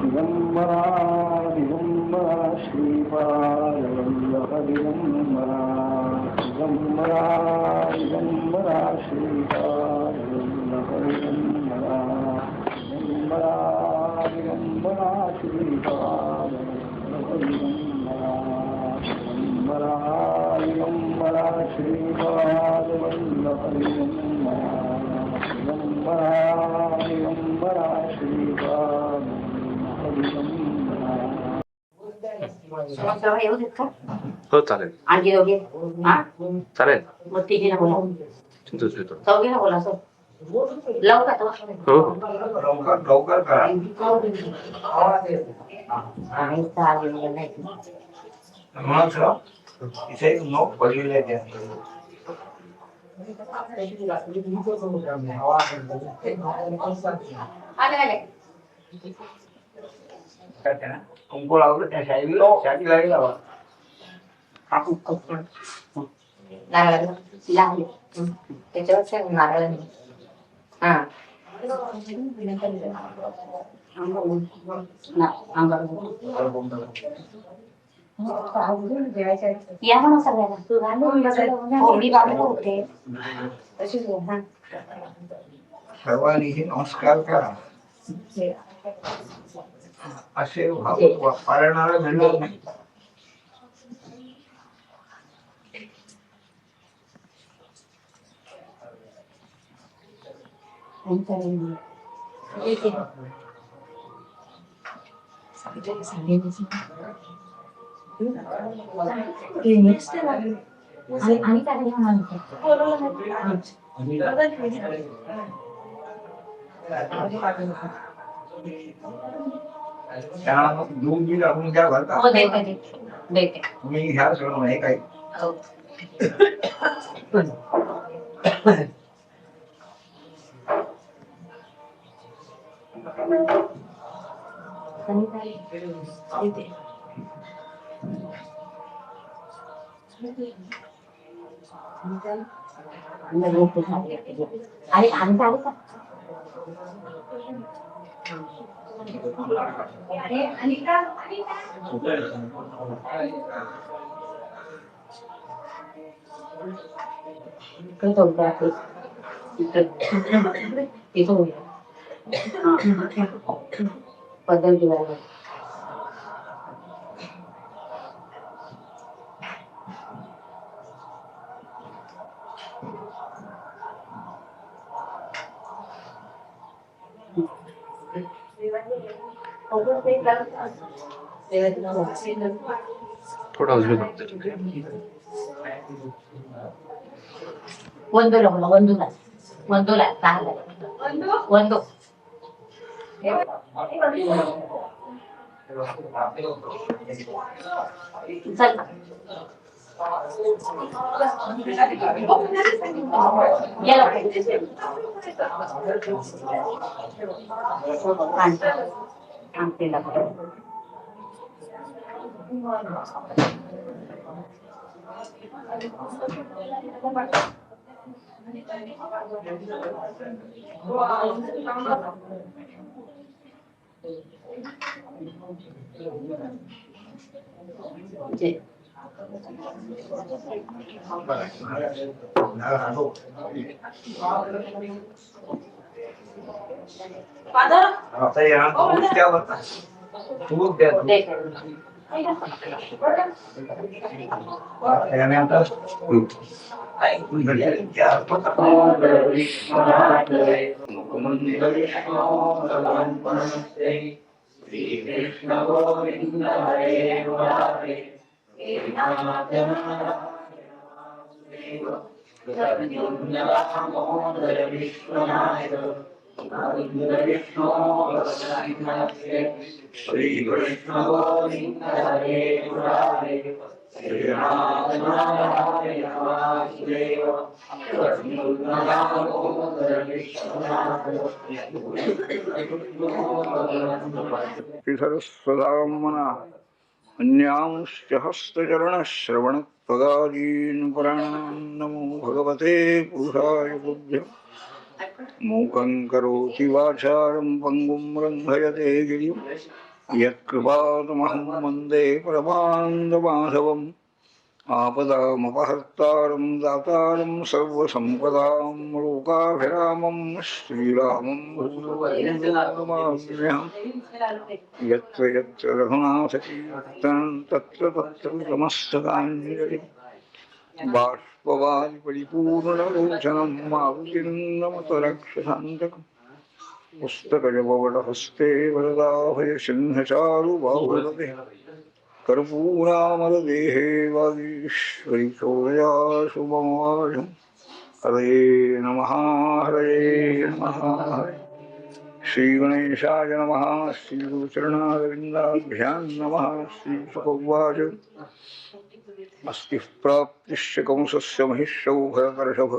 दिगंबरा दिगंबरा श्रीपादवल्लभ दिगंबरा दिगंबरा दिगंबरा श्रीपादवल्लभ दिगंबरा दिगंबरा दिगंबरा श्रीपादवल्लभ दिगंबरा दिगंबरा दिगंबरा श्रीपादवल्लभ दिगंबरा दिगंबरा दिगंबरा श्रीपाद समजलं येऊ देत का? हो चालेल. आणखी दोघे हा चालेल. मग तिघीला बोला चिंतूच येतो. चौघीला बोला सर लावू का तो? हो लवकर करा. आणि चालेल नाही म्हणून इथे नोक पडलेले आहे. आले आले कुंकू लावलं त्या शाळेला लावा. नारळ लागले त्याच्यावर नारळ हा या म्हणा सगळ्यांना तू घालून मी बाबा होते तशीच हा सर्वांनी नमस्कार करा. असे पाळणारा मिळणार नाही. त्यांना दूध बी आपण घ्या भरता. हो देते तुम्ही घ्या सगळं नाही काही. आणि आणता आले का? पद्धत दिवाळी थोडा उजवी वंदूला बोला वंदूला वंदूला वंदू चल गेलो आणते श्रीकृष्ण गोविंद हरे मुरारे दामोदर विश्वनाथ श्रीकृष्ण गोविंद हरे मुरारे श्रीनाथ नारायण वासुदेव दामोदर विश्वनाथ सरस्वधामना अन्यांश्च हस्तचरणश्रवणत्वगादीन् पुराणान् नमो भगवते पुरुषाय बुद्धं मूकं करोति वाचालं पङ्गुं रन्धयते गिरिं यत्कृपातमहं वन्दे परमानन्दमाधवम् आपदामपहर्तारं दातारं सर्वसम्पदां लोकाभिरामं श्रीरामं भूतवान्यहम् यत्र यत्र रघुनाथकीर्तनं तत्र तत्र नमस्तकाञ्जलि बाष्पवारि परिपूर्णलोचनं मारुतिं नमत रक्षसान्तकम् पुस्तकजपवटहस्ते वरदाभयसिंहचारुबाहुलते कर्पूरामरदेहे वागीश्वरि चोरया शुभमाशम् हरे नमः हरे श्रीगणेशाय नमः श्रीगुरुचरणारविन्दाभ्यां नमः श्रीशुकौवाच अस्ति प्राप्तिश्च कंसस्य महिष्यौ भरतर्षभ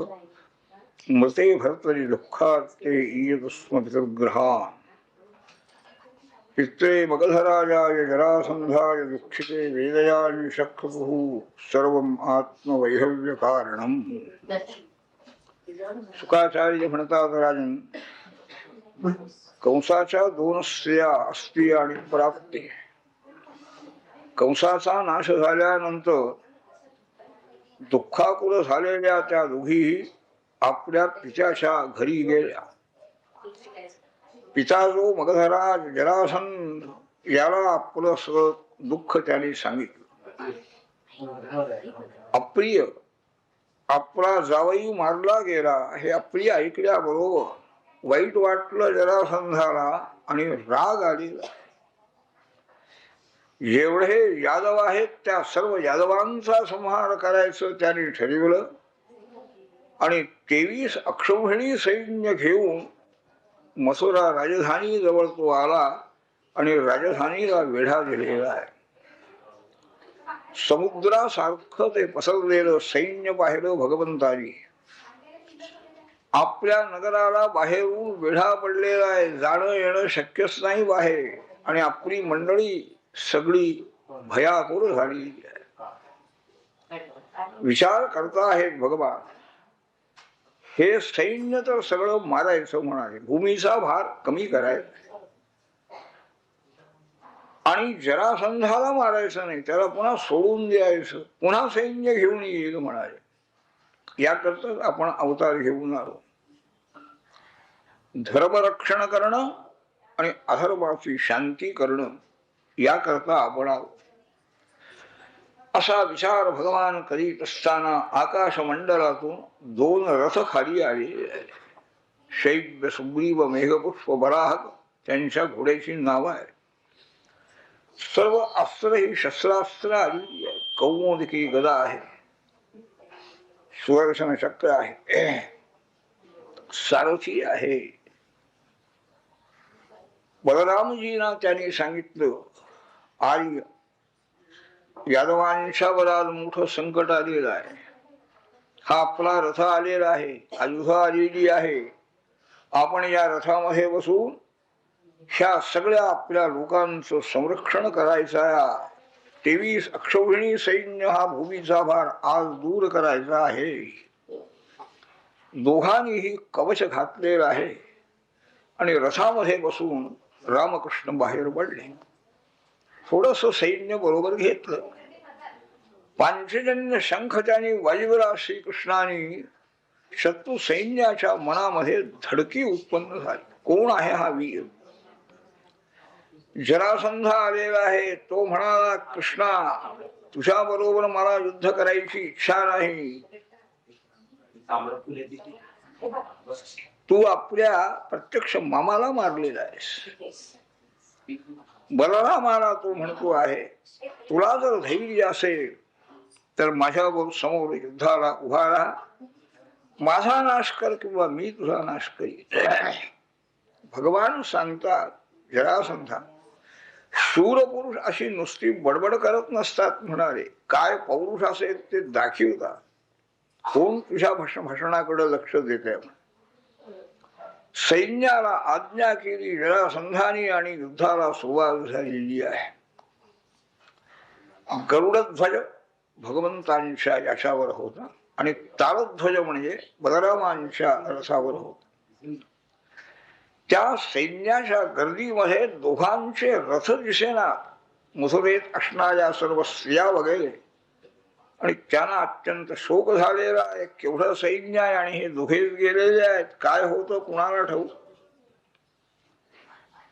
मृते भर्तरि दुःखार्ते ईयतस्म पितर्ग्रहान् पित्रे मगधराजाय जरासन्धाय दुःखिते वेदयान्शक्रतुः सर्वम् आत्मवैधव्यकारणम् शुकाचार्य म्हणतात राजन कंसाच्या दोन स्त्रिया अस्ती आणि प्राप्ती कंसाचा नाश झाल्यानंतर दुःखाकुल झालेल्या त्या दोघीही आपल्या पित्याच्या घरी गेल्या पिता जो मगधराज जरासंध याला आपलं सगळं दुःख त्याने सांगितलं अप्रिय आपला जावई मारला गेला हे अप्रिय ऐकल्याबरोबर वाईट वाटलं जरासंधाला आणि राग आलेला जेवढे यादव आहेत त्या सर्व यादवांचा संहार करायचं त्याने ठरवलं आणि 23 अक्षौहिणी सैन्य घेऊन मथुरा राजधानी जवळ तो आला आणि राजधानीला वेढा दिलेला आहे समुद्रासारखं ते पसरलेलं सैन्य पाहिलं भगवंतानी आपल्या नगराला बाहेरून वेढा पडलेला आहे जाणं येणं शक्यच नाही बाहेर आणि आपली मंडळी सगळी भयाकुर झाली विचार करता आहेत भगवान हे सैन्य तर सगळं मारायचं म्हणाले भूमीचा भार कमी करायचा आणि जरासंधाला मारायचं नाही त्याला पुन्हा सोडून द्यायचं पुन्हा सैन्य घेऊन येईल म्हणाले याकरता आपण अवतार घेऊन आलो धर्मरक्षण करणं आणि अधर्माची शांती करणं याकरता आपण आलो असा विचार भगवान करीत असताना आकाश मंडलातून 2 रथ खाली आले शैब्य सुग्रीव मेघपुष्प बराहक त्यांच्या घोड्याची नाव आहे सर्व अस्त्र ही शस्त्रास्त्र आली आहे कौमुदिकी गदा आहे सुदर्शन चक्र आहे सारथी आहे बलरामजींना त्यांनी सांगितलं आर्य यादवांच्या वरात मोठं संकट आलेलं आहे हा आपला रथ आलेला आहे आयुध आलेली आहे आपण या रथामध्ये बसून ह्या सगळ्या आपल्या लोकांचं संरक्षण करायचं आहे 23 अक्षौहिणी सैन्य हा भूमीचा भार आज दूर करायचा आहे दोघांनीही कवच घातलेलं आहे आणि रथामध्ये बसून रामकृष्ण बाहेर पडले थोडस सैन्य बरोबर घेतलं पांचजन्य शंख त्यांनी वाजवला श्रीकृष्णाने शत्रू सैन्याच्या मनामध्ये धडकी उत्पन्न झाली कोण आहे हा वीर जरासंध आलेला आहे तो म्हणाला कृष्णा तुझ्या बरोबर मला युद्ध करायची इच्छा नाही तू आपल्या प्रत्यक्ष मामाला मारलेला आहेस बलरामाला तो म्हणतो आहे तुला जर धैर्य असेल तर माझ्याबरोबर समोर युद्धाला उभा राहा माझा नाश कर किंवा मी तुझा नाश करीन भगवान सांगतात जरासंधा शूरपुरुष अशी नुसती बडबड करत नसतात म्हणाले काय पौरुष असेल ते दाखवतात कोण तुझ्या भाषणाकडे लक्ष देते सैन्याला आज्ञा केली जरासंधानी आणि युद्धाला सुरुवात झालेली आहे गरुडध्वज भगवंतांच्या याच्यावर होता आणि तालध्वज म्हणजे बलरामांच्या रथावर होता त्या सैन्याच्या गर्दीमध्ये दोघांचे रथ दिसेना, मथुरेत असणाऱ्या सर्व स्त्रिया वगैरे, आणि त्यांना अत्यंत शोक झालेला आहे. केवढं सैन्य आहे आणि हे दोघेच गेलेले आहेत, काय होतं कुणाला ठाऊक.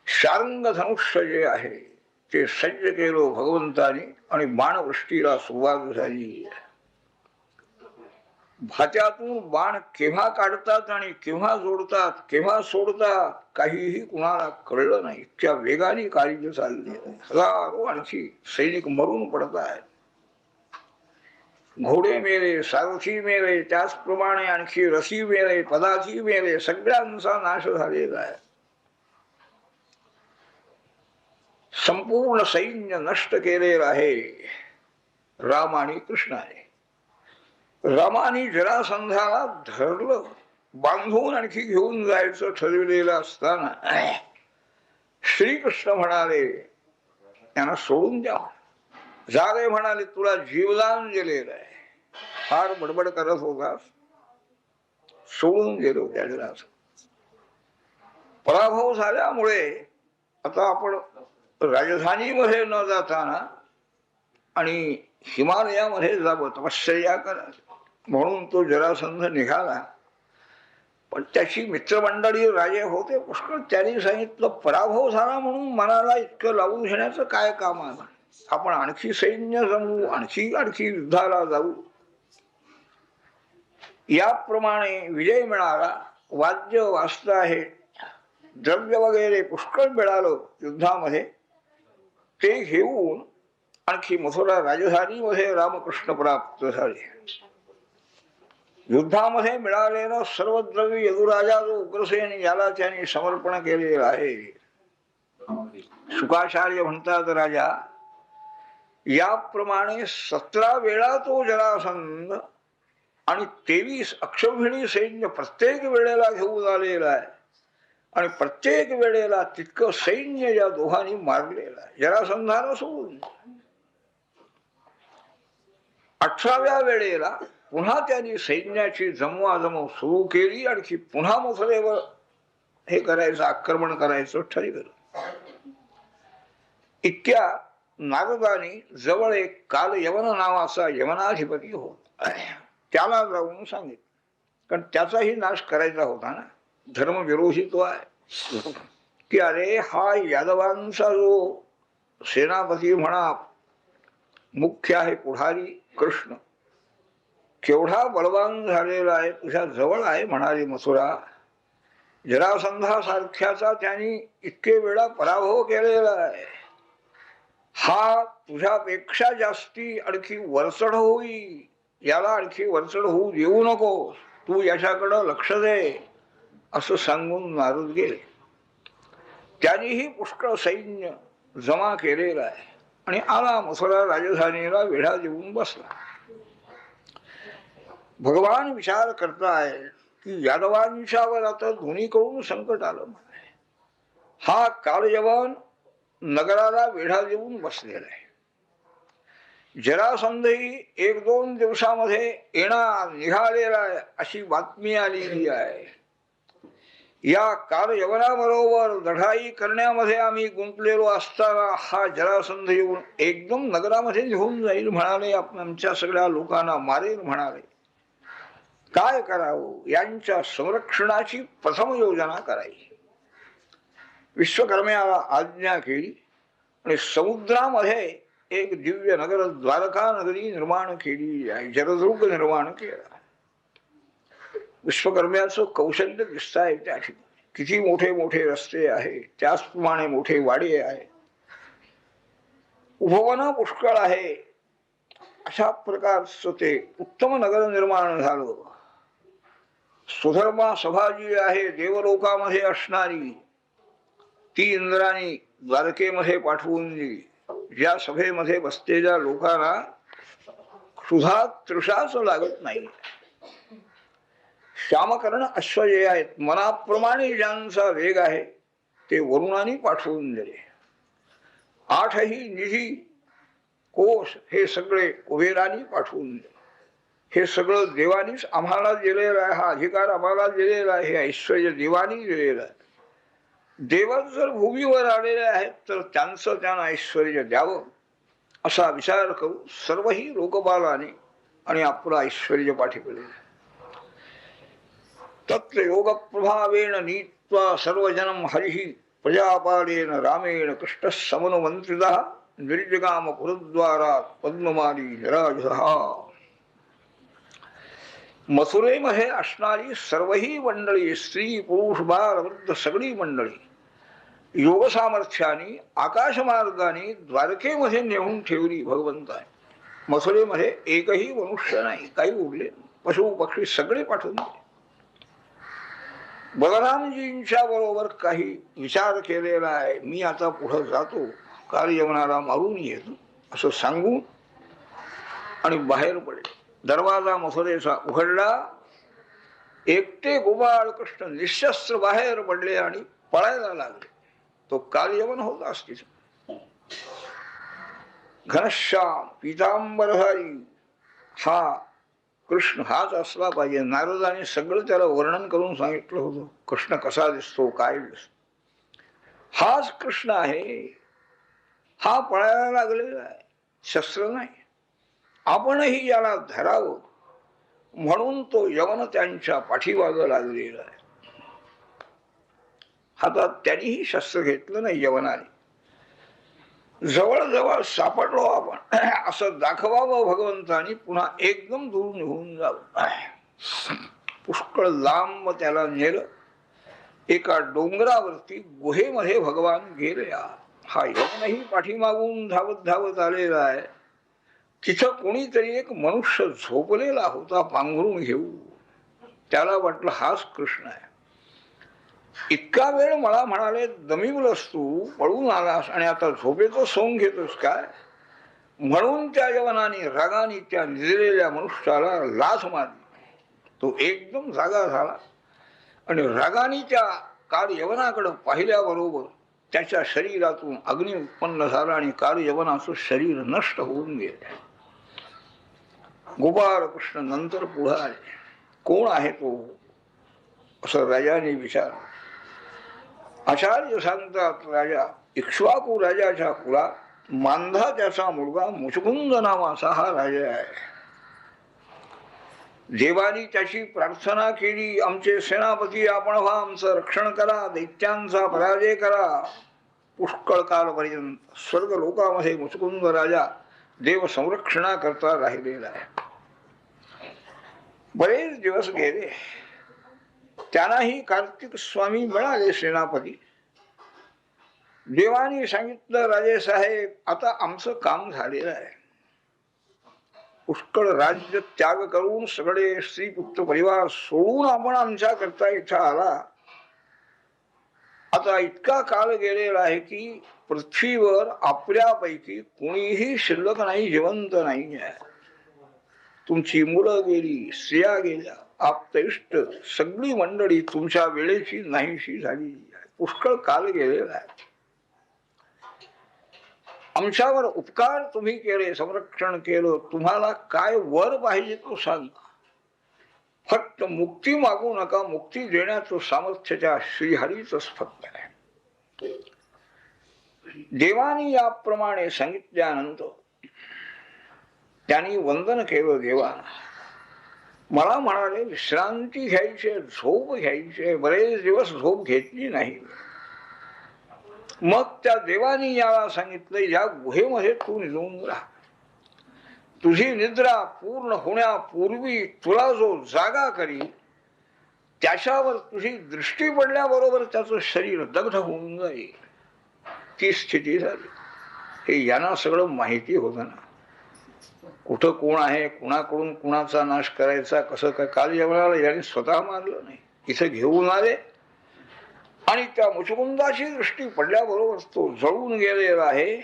शार्ंग धनुष्य जे आहे ते सज्ज केलं भगवंताने आणि बाणवृष्टीला सुरुवात झाली. भात्यातून बाण केव्हा काढतात आणि केव्हा जोडतात, केव्हा सोडतात, काहीही कुणाला कळलं नाही. त्या वेगाने कार्य चालले. हजारो आणखी सैनिक मरून पडत आहेत. घोडे मेले, सारथी मेले, त्याचप्रमाणे आणखी रसी मेले, पदाची मेले, सगळ्यांचा नाश झालेला आहे. संपूर्ण सैन्य नष्ट केलेलं आहे राम आणि कृष्णाने. रामाने जरासंधाला धरलं, बांधून आणखी घेऊन जायचं ठरविलेलं असताना श्रीकृष्ण म्हणाले त्यांना सोडून द्या. जागे म्हणाले तुला जीवदान दिलेलं आहे, फार बडबड करत होता, सोडून गेलो त्या जरासंध. पराभव झाल्यामुळे आता आपण राजधानीमध्ये न जाताना आणि हिमालयामध्ये जावं, तपश्चर्या करा म्हणून तो जरासंध निघाला. पण त्याची मित्रमंडळी राजे होते पुष्कळ. त्यांनी सांगितलं पराभव झाला म्हणून मनाला इतकं लावून घेण्याचं काय काम आहे, आपण आणखी सैन्य जमवू, आणखी युद्धाला जाऊ. याप्रमाणे विजय मिळाला. वाद्य वाजत आहे, द्रव्य वगैरे पुष्कळ मिळालं युद्धामध्ये. ते घेऊन आणखी मथुरा राजधानीमध्ये रामकृष्ण प्राप्त झाले. युद्धामध्ये मिळालेलं सर्व द्रव्य यदुराजा जो उग्रसेन याला त्यांनी समर्पण केलेलं आहे. शुकाचार्य म्हणतात राजा याप्रमाणे 17 वेळा तो जरासंध आणि 23 अक्षौहिणी सैन्य प्रत्येक वेळेला घेऊन आलेला आहे. आणि प्रत्येक वेळेला तितकं सैन्य या दोघांनी मारलेलं आहे जरासंधानं सोडून. 18व्या वेळेला पुन्हा त्यांनी सैन्याची जमवाजमव सुरू केली. आणखी पुन्हा मथुरेवर हे करायचं, आक्रमण करायचं ठरवलं. इतक्या नारदानी जवळ एक काल यवन नावाचा यवनाधिपती होता, त्याला जाऊन सांगितलं. कारण त्याचाही नाश करायचा होता ना, धर्मविरोधी तो आहे. की अरे हा यादवांचा जो सेनापती म्हणा मुख्य आहे, पुढारी कृष्ण केवढा बलवान झालेला आहे, तुझ्या जवळ आहे म्हणाली मथुरा. जरासंधासारख्याचा त्यांनी इतके वेळा पराभव केलेला आहे. हा तुझ्यापेक्षा जास्ती आणखी वरचढ होई, याला आणखी वरचढ होऊ देऊ नको, तू याच्याकडं लक्ष दे असं सांगून नारद गेले. त्यांनीही पुष्कळ सैन्य जमा केलेला आहे आणि आला मथुरा राजधानीला वेढा देऊन बसला. भगवान विचार करताय की यादवांच्यावर आता दोन्हीकडून संकट आलं. हा कालयवन नगराला वेढा देऊन बसलेला आहे. जरासंधही 1-2 दिवसामध्ये येणार निघालेला आहे अशी बातमी आलेली आहे. या कालयवनाबरोबर लढाई करण्यामध्ये आम्ही गुंतलेलो असताना हा जरासंध येऊन एकदम नगरामध्ये घेऊन जाईल म्हणाले, आमच्या सगळ्या लोकांना मारेल म्हणाले. काय करावं, यांच्या संरक्षणाची प्रथम योजना करायची. विश्वकर्म्याला आज्ञा केली आणि समुद्रामध्ये एक दिव्य नगर द्वारका नगरी निर्माण केली आहे, जलदुर्ग निर्माण केला. विश्वकर्म्याचं कौशल्य दिसत आहे त्या ठिकाणी. किती मोठे मोठे रस्ते आहे, त्याचप्रमाणे मोठे वाडे आहे, उपवन पुष्कळ आहे. अशा प्रकारचं ते उत्तम नगर निर्माण झालं. सुधर्मा सभा जी आहे देवलोकामध्ये असणारी, ती इंद्राने द्वारकेमध्ये पाठवून दिली. ज्या सभेमध्ये बसलेल्या लोकांना क्षुधा तृषाच लागत नाही. श्यामकर्ण अश्व जे आहेत, मनाप्रमाणे ज्यांचा वेग आहे ते वरुणाने पाठवून दिले. 8ही निधी कोश हे सगळे कुबेराने पाठवून दिले. हे सगळं देवानीच आम्हाला दिलेलं आहे, हा अधिकार आम्हाला दिलेला आहे, हे ऐश्वर्य देवानी दिलेलं आहे. देवच जर भूमीवर आलेले आहेत तर त्यांचं त्यांना ऐश्वर द्यावं असा विचार करू सर्वही लोकपालाने आणि आपलं ऐश्वर पाठीवले. तत्र योग प्रभावेण नीत्वा सर्वजनम हरिहि प्रजापालेन रामेण कृष्ण समनुमंत्रितः निर्जगाम पुरद्वारात पद्ममाली निराजः. मथुरेमध्ये असणारी सर्वही मंडळी, स्त्री पुरुष बाल वृद्ध सगळी मंडळी योग सामर्थ्याने आकाशमार्गाने द्वारकेमध्ये नेऊन ठेवली भगवंताने. मथुरेमध्ये एकही मनुष्य नाही, काही उरले, पशु पक्षी सगळे पाठवून दिले. बलरामजींच्या बरोबर काही विचार केलेला आहे, मी आता पुढे जातो, काल यमुनाला मारून येतो असं सांगून आणि बाहेर पडले. दरवाजा मथुरेचा उघडला. एकटे गोपाळ कृष्ण निशस्त्र बाहेर पडले आणि पळायला लागले. तो काल यवन होता असतीच. घनश्याम पीतांबरधारी हा कृष्ण हाच असला पाहिजे. नारदाने सगळं त्याला वर्णन करून सांगितलं होतं, कृष्ण कसा दिसतो, काय दिसतो. हाच कृष्ण आहे. हा पळायला लागलेला आहे, शस्त्र नाही. आपणही याला धरावं म्हणून तो यवन त्यांच्या पाठीमागं लागलेला आहे. हातात त्यांनीही शस्त्र घेतलं नाही यवनाने. जवळजवळ सापडलो आपण असं दाखवावं भगवंतानी, पुन्हा एकदम दूर निघून जावं. पुष्कळ लांब त्याला नेलं. एका डोंगरावरती गुहेमध्ये भगवान गेले. हा यवनही पाठीमागून धावत धावत आलेला आहे. तिथं कोणीतरी एक मनुष्य झोपलेला होता पांघरून घेऊ. त्याला वाटलं हाच कृष्ण आहे. इतका वेळ मला म्हणाले, दमिवलंस तू, पळून आलास आणि आता झोपेचं सोंग घेतोस काय. म्हणून त्या यवनाने रागाने त्या निजलेल्या मनुष्याला लाथ मारली. तो एकदम जागा झाला आणि रागाने त्या काल यवनाकडे पाहिल्याबरोबर त्याच्या शरीरातून अग्नी उत्पन्न झाला आणि काल यवनाचं शरीर नष्ट होऊन गेले. गोपाळ कृष्ण नंतर पुढे आले. कोण आहे तो असं राजाने विचारलं. आचार्य सांगतात, राजा इक्ष्वाकू राजाच्या कुळात मांधा त्याचा मुलगा मुचकुंद नावाचा हा राजा आहे. देवानी त्याची प्रार्थना केली, आमचे सेनापती आपण व्हा, आमचं रक्षण करा, दैत्यांचा पराजय करा. पुष्कळ कालपर्यंत स्वर्ग लोकामध्ये मुचकुंद राजा देव संरक्षणा करता राहिलेला आहे. बरेच दिवस गेले. त्यांनाही कार्तिक स्वामी मिळाले सेनापती. देवानी सांगितलं, राजे साहेब आता आमचं काम झालेलं आहे. पुष्कळ राज्य त्याग करून सगळे स्त्री पुत्र परिवार सोडून आपण आमच्या करता इथं आला. आता इतका काळ गेलेला आहे की पृथ्वीवर आपल्यापैकी कोणीही शिल्लक नाही, जिवंत नाही आहे. तुमची मुलं गेली, स्त्रिया गेल्या, आप्तइष्ट सगळी मंडळी तुमच्या वेळेची नाहीशी झाली. पुष्कळ काल गेलेला आहे. आमच्यावर उपकार तुम्ही केले, संरक्षण केलं. तुम्हाला काय वर पाहिजे तो सांगा. फक्त मुक्ती मागू नका. मुक्ती देण्याचं सामर्थ्य त्या श्रीहरीचंच फक्त आहे. देवानी याप्रमाणे सांगितल्यानंतर त्यांनी वंदन केलं देवाला. मला म्हणाले, विश्रांती घ्यायची, झोप घ्यायची. बरेच दिवस झोप घेतली नाही. मग त्या देवानी याला सांगितलं, या गुहेमध्ये तू निघून राहा. तुझी निद्रा पूर्ण होण्यापूर्वी तुला जो जागा करील त्याच्यावर तुझी दृष्टी पडल्याबरोबर त्याचं शरीर दग्ध होऊन जाईल. ती स्थिती झाली. हे यांना सगळं माहिती होतं ना, कुठं कोण आहे, कुणाकडून कुणाचा नाश करायचा, कसं काय. काल यवनाला याने स्वतः मारलं नाही, इथं घेऊन आले आणि त्या मुचकुंदाची दृष्टी पडल्याबरोबर तो जळून गेलेला आहे.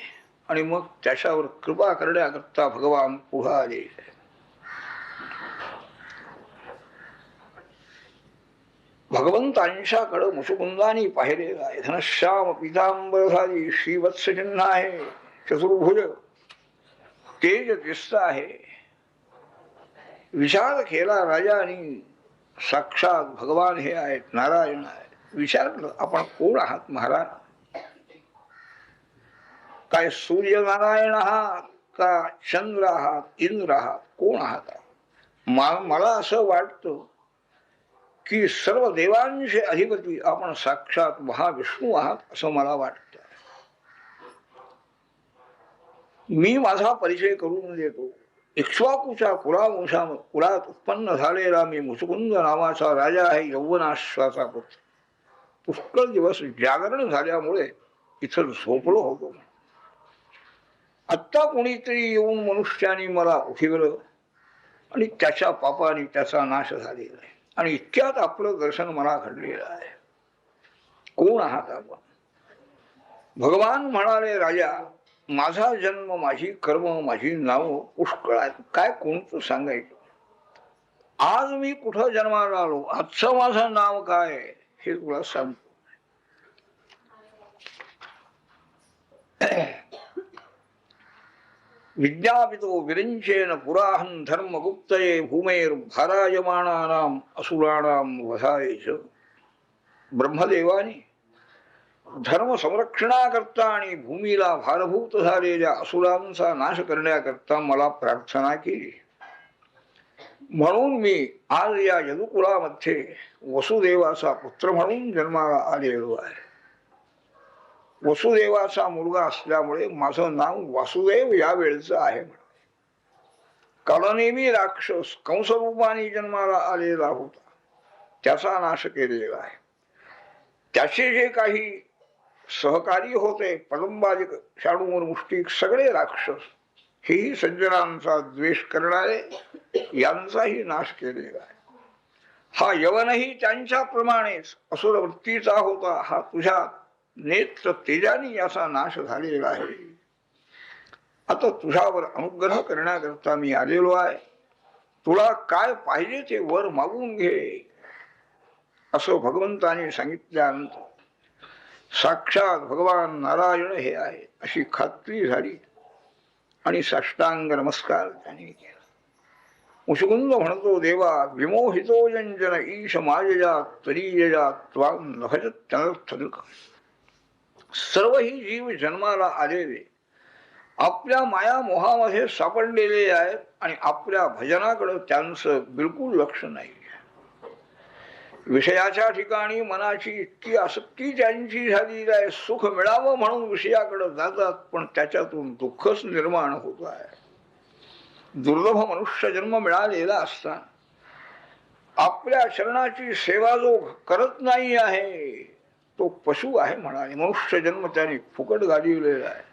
आणि मग त्याच्यावर कृपा करण्याकरता भगवान पुढे आले. भगवंतांच्याकडे मुचकुंदानी पाहिलेला आहे. धनश्याम पीतांबरधारी श्रीवत्स चिन्ह आहे, चतुर्भुज तेज दिसत आहे. विचार केला राजाने, साक्षात भगवान हे आहेत, नारायण आहेत. विचारलं, आपण कोण आहात महाराज? काय सूर्यनारायण आहात का चंद्र आहात, इंद्र आहात, कोण आहात? मला असं वाटतं की सर्व देवांचे अधिपती आपण साक्षात महाविष्णू आहात असं मला वाटतं. मी माझा परिचय करून देतो. इक्ष्वाकूच्या कुलात उत्पन्न झालेला मी मुचुकुंद नावाचा राजा आहे, यौवनाश्वाचा पुत्र. पुष्कळ दिवस जागरण झाल्यामुळे इथं झोपलो होतो. आत्ता कोणीतरी येऊन मनुष्याने मला उठवलं आणि त्याच्या पापाने त्याचा नाश झालेला आहे आणि इतक्यात आपलं दर्शन मला घडलेलं आहे. कोण आहात आपण? भगवान म्हणाले, राजा, माझा जन्म, माझी कर्म, माझी नाव पुष्कळ आहेत. काय कोणतं सांगायचं? आज मी कुठं जन्माला आलो, आजचं माझं नाव काय हे तुला सांगतो. विज्ञापितो विरंचेन पुराहं धर्मगुप्तये भूमेर भारायमाणानां असुराणां वधायेच. ब्रह्मदेवानी धर्म संरक्षणाकरता आणि भूमीला भारभूत झालेल्या असुरांचा नाश करण्याकरता मला प्रार्थना केली. म्हणून मी आज या यदुकुलामध्ये वसुदेवाचा पुत्र म्हणून जन्माला आलेलो आहे. वसुदेवाचा मुलगा असल्यामुळे माझं नाव वासुदेव या वेळचं आहे. कालनेमी राक्षस कंसरूपाने जन्माला आलेला होता, त्याचा नाश केलेला आहे. त्याचे जे काही सहकारी होते, पदंबाजिक, शाणूर, मुष्टिक, सगळे राक्षस, हेही सज्जनांचा द्वेष करणारे, यांचाही नाश केलेला आहे. हा यवनही त्यांच्याप्रमाणेच असुर वृत्तीचा होता. हा तुझ्या नेत्र तेजाने याचा नाश झालेला आहे. आता तुझ्यावर अनुग्रह करण्याकरता मी आलेलो आहे. तुला काय पाहिजे ते वर मागून घे असं भगवंताने सांगितल्यानंतर साक्षात भगवान नारायण हे आहे अशी खात्री झाली आणि साष्टांग नमस्कार त्याने केला. मुचुकुंद म्हणतो, देवा, विमोहितो जंजन ईश मायया तरीयया त्वां नभजत तनर्थदृक. सर्व ही जीव जन्माला आलेले आपल्या माया मोहामध्ये सापडलेले आहेत आणि आपल्या भजनाकडे त्यांचं बिलकुल लक्ष नाही. विषयाच्या ठिकाणी मनाची इतकी आसक्ती त्यांची झालेली आहे, सुख मिळावं म्हणून विषयाकडे जातात, पण त्याच्यातून दुःखच निर्माण होत आहे. दुर्लभ मनुष्य जन्म मिळालेला असताना आपल्या चरणाची सेवा जो करत नाही आहे तो पशु आहे म्हणाले. मनुष्य जन्म त्याने फुकट घालवलेला आहे.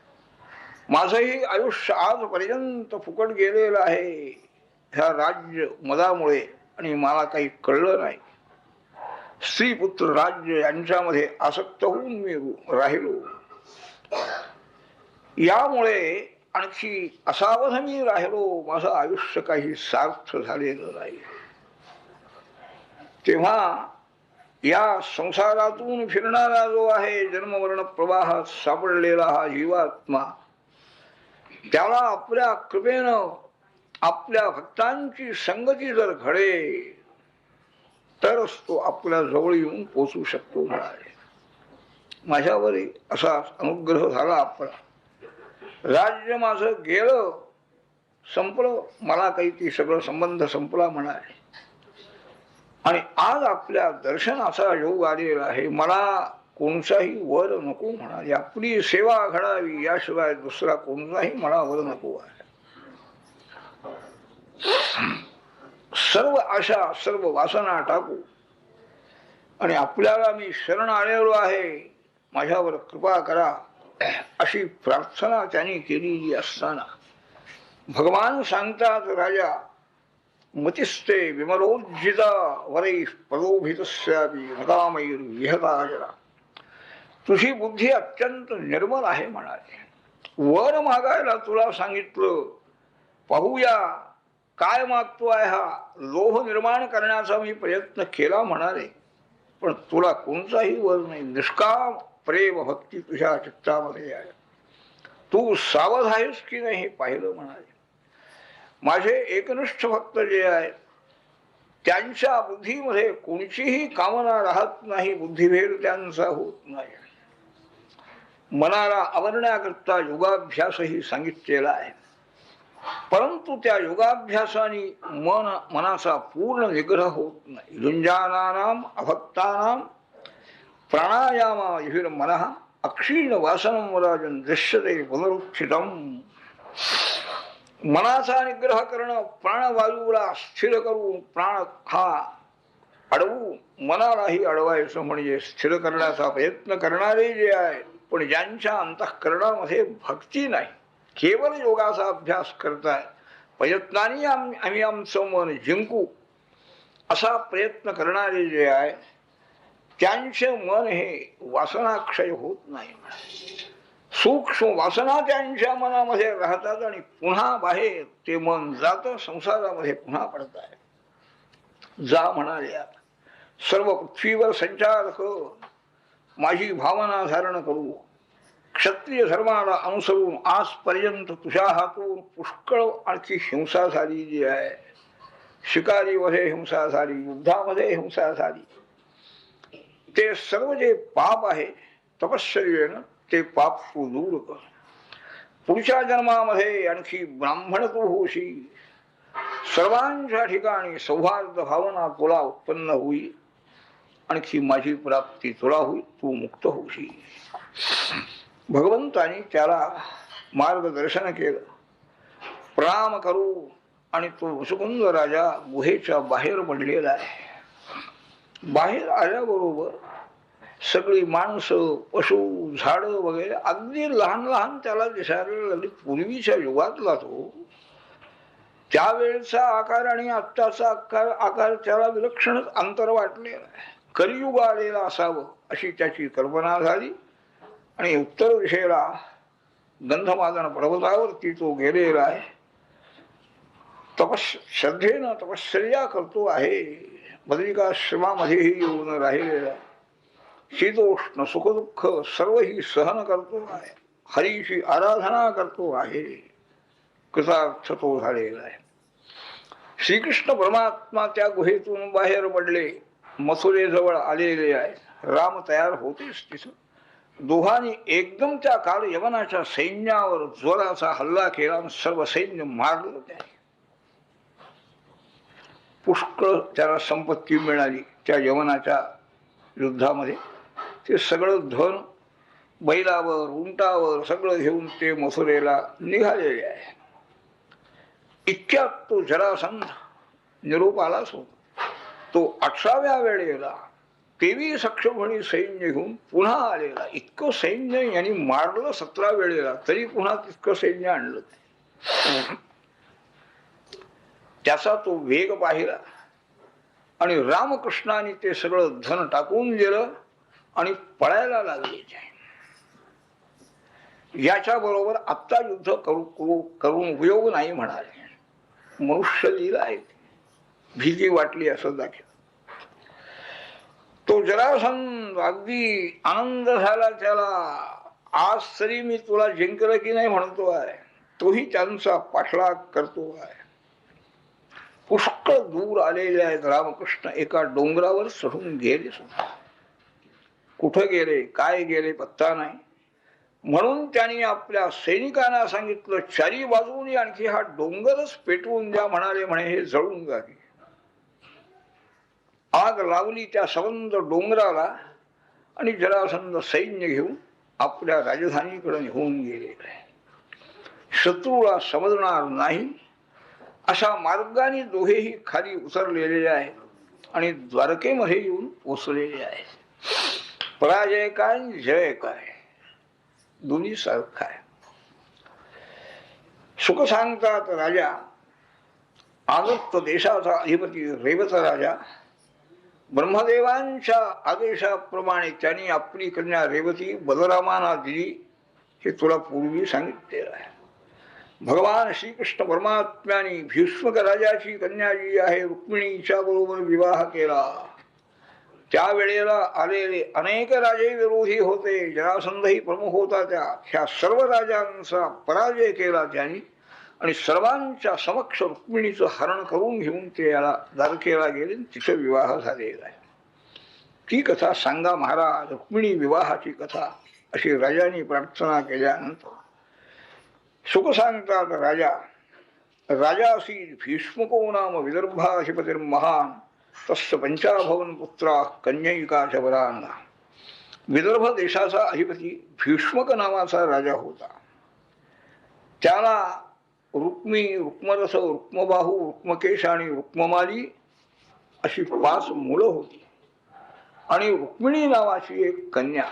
माझंही आयुष्य आजपर्यंत फुकट गेलेलं आहे ह्या राज्य मदामुळे आणि मला काही कळलं नाही. स्त्री पुत्र राज्य यांच्यामध्ये आसक्त होऊन मी राहिलो. यामुळे आणखी असावध मी राहिलो. माझं आयुष्य काही सार्थ झालेलं नाही. तेव्हा या संसारातून फिरणारा जो आहे, जन्ममरण प्रवाहात सापडलेला हा जीवात्मा, त्याला आपल्या कृपेनं आपल्या भक्तांची संगती जर घडे तरच तो आपल्या जवळ येऊन पोचू शकतो म्हणाले. माझ्यावर असा अनुग्रह झाला. आपला राज्य माझं गेलं, संपलं, मला काही ती सगळं संबंध संपला म्हणाले. आणि आज आपल्या दर्शनाचा योग आलेला आहे. मला कोणताही वर नको म्हणाले. आपली सेवा घडावी याशिवाय दुसरा कोणताही मला वर नको आहे. सर्व आशा, सर्व वासना टाकू आणि आपल्याला मी शरण आलेलो आहे, माझ्यावर कृपा करा अशी प्रार्थना त्यांनी केलेली असताना भगवान सांगतात, राजा, मतिस्ते विमलोज्जिता वरैः परोभितस्यापि नकामैर् विहताजरा. तुझी बुद्धी अत्यंत निर्मल आहे म्हणाले. वर मागायला तुला सांगितलं, पाहूया काय मागतो आहे हा. लोभ निर्माण करण्याचा मी प्रयत्न केला म्हणाले, पण तुला कोणताही वर नाही. निष्काम प्रेम भक्ती तुझ्या चित्तामध्ये आहे. तू सावध आहेस की नाही हे पाहिलं म्हणाले. माझे एकनिष्ठ भक्त जे आहेत त्यांच्या बुद्धीमध्ये कोणतीही कामना राहत नाही, बुद्धिभेद त्यांचा होत नाही. मनाला आवरण्याकरता योगाभ्यासही सांगितलेला आहे, परंतु त्या योगाभ्यासाने मनाचा पूर्ण निग्रह होत नाही. युंजानानाम अभक्तानाम प्राणायामा मनः अक्षीण वासनम राजन दृश्यते पुनरुत्थितम. मनाचा निग्रह करणं, प्राणवायूला स्थिर करून प्राण हा अडवून मनालाही अडवायचं म्हणजे स्थिर करण्याचा प्रयत्न करणारे जे आहे, पण ज्यांच्या अंतःकरणामध्ये भक्ती नाही, केवळ योगाचा अभ्यास करताय, प्रयत्नाने आम्ही आमचं मन जिंकू असा प्रयत्न करणारे जे आहे, त्यांचे मन हे वासनाक्षय होत नाही. सूक्ष्म वासना त्यांच्या मनामध्ये राहतात आणि पुन्हा बाहेर ते मन जातं, संसारामध्ये पुन्हा पडत आहे. जा म्हणाले, सर्व पृथ्वीवर संचार कर, माझी भावना धारण करू. क्षत्रिय धर्माला अनुसरून आजपर्यंत तुझ्या हातून पुष्कळ आणखी हिंसा झाली जी आहे. शिकारीमध्ये हिंसा झाली, युद्धामध्ये हिंसा झाली. ते सर्व जे पाप आहे तपश्चर्येनं ते पाप तू दूर कर. पुढच्या जन्मामध्ये आणखी ब्राह्मण तू होशील. सर्वांच्या ठिकाणी सौहार्द भावना तुला उत्पन्न होईल. आणखी माझी प्राप्ती तुला होईल, तू मुक्त होशील. भगवंतानी त्याला मार्गदर्शन केलं. प्रणाम करू आणि तो वसुकुंद राजा गुहेच्या बाहेर पडलेला आहे. बाहेर आल्याबरोबर सगळी माणसं, पशु, झाडं वगैरे अगदी लहान लहान त्याला दिसायला लागली. पूर्वीच्या युगातला तो, त्यावेळेचा आकार आणि आत्ताचा आकार त्याला विलक्षणच अंतर वाटलेला आहे. कलियुग आलेला असावं अशी त्याची कल्पना झाली आणि उत्तर दिशेला गंधमादन पर्वतावरती तो गेलेला आहे. श्रद्धेनं तपश्चर्या करतो आहे. बद्रिकाश्रमामध्येही येऊन राहिलेला, शीतोष्ण सुखदुःख सर्वही सहन करतो आहे. हरीची आराधना करतो आहे. कृतार्थ तो झालेला आहे. श्रीकृष्ण परमात्मा त्या गुहेतून बाहेर पडले, मथुरेजवळ आलेले आहे. राम तयार होतेच तिथं. दोघांनी एकदम त्या काल यवनाच्या सैन्यावर जोराचा हल्ला केला आणि सर्व सैन्य मारलं. त्याने पुष्कळ त्याला संपत्ती मिळाली त्या यवनाच्या युद्धामध्ये. ते सगळं धन बैलावर, उंटावर सगळं घेऊन ते मथुरेला निघालेले आहे. इतक्यात तो जरासंध निरोप आलाच होता. तो 18व्या वेळेला 23 अक्षौहिणी सैन्य घेऊन पुन्हा आलेला. इतकं सैन्य यांनी मारलं 17 वेळेला, तरी पुन्हा तितकं सैन्य आणलं. त्याचा तो वेग पाहिला आणि रामकृष्णाने ते सगळं धन टाकून गेलं आणि पळायला लागले. याच्या बरोबर आत्ता युद्ध करून उपयोग नाही म्हणाले. मनुष्य लीला आहे, भीती वाटली असं दाखव. तो जरासंध अगदी आनंद झाला त्याला. आज तरी मी तुला जिंकलं की नाही म्हणतो आहे. तोही त्यांचा पाठलाग करतो आहे. पुष्कळ दूर आलेले आहेत रामकृष्ण. एका डोंगरावर चढून गेले सुद्धा. कुठं गेले, काय गेले पत्ता नाही. म्हणून त्यांनी आपल्या सैनिकांना सांगितलं, चारी बाजूनी आणखी हा डोंगरच पेटवून द्या म्हणाले. म्हणे हे जळून जावे. आग लावली त्या संबंध डोंगराला आणि जरासंध सैन्य घेऊन आपल्या राजधानीकडे निघून गेलेला आहे. शत्रूला समजणार नाही अशा मार्गाने दोघेही खाली उतरलेले आहेत आणि द्वारकेमध्ये येऊन पोचलेले आहेत. पराजय काय, जय काय, दोन्ही सारखा आहे. सुख सांगतात राजा. आदत्त देशाचा अधिपती रेवत राजा ब्रह्मदेवांच्या आदेशाप्रमाणे त्यांनी आपली कन्या रेवती बलरामांना दिली. हे तुला पूर्वी सांगितलेलं आहे. भगवान श्रीकृष्ण परमात्म्याने भीष्मक राजाची कन्या जी आहे रुक्मिणीच्या बरोबर विवाह केला. त्यावेळेला आलेले अनेक राजे विरोधी होते. जरासंधही प्रमुख होता. ह्या सर्व राजांचा पराजय केला त्यांनी आणि सर्वांच्या समक्ष रुक्मिणीचं हरण करून घेऊन ते याला द्वारकेला गेले, तिथे विवाह झालेला आहे. ती कथा सांगा महाराज, रुक्मिणी विवाहाची कथा, अशी राजाने प्रार्थना केल्यानंतर सुख सांगतात राजा. राजासी भीष्मको नाम विदर्भाधिपतिर्महान तस्य पंचाभवन पुत्रा कन्यैका वरांना. विदर्भ देशाचा अधिपती भीष्मक नावाचा राजा होता. त्याला रुक्मी, रुक्मरस, रुक्मबाहू, रुक्मकेश आणि रुक्ममाली अशी 5 मुलं होती आणि रुक्मिणी नावाची एक कन्या.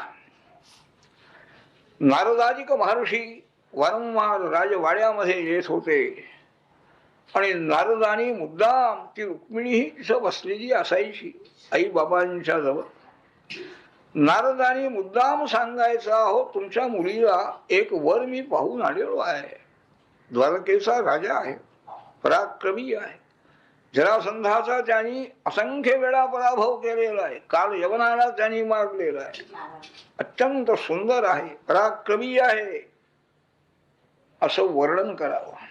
नारदादिक महर्षी वारंवार राजवाड्यामध्ये येत होते आणि नारदानी मुद्दाम ती रुक्मिणी ही तिथं बसलेली असायची आई बाबांच्या जवळ. नारदानी मुद्दाम सांगायचा, हो तुमच्या मुलीला एक वर मी पाहून आलेलो आहे. द्वारकेचा राजा आहे, पराक्रमी आहे. जरासंधाचा त्यांनी असंख्य वेळा पराभव केलेला आहे. काल यवनाला त्यांनी मारलेला आहे. अत्यंत सुंदर आहे, पराक्रमी आहे, असं वर्णन करावं.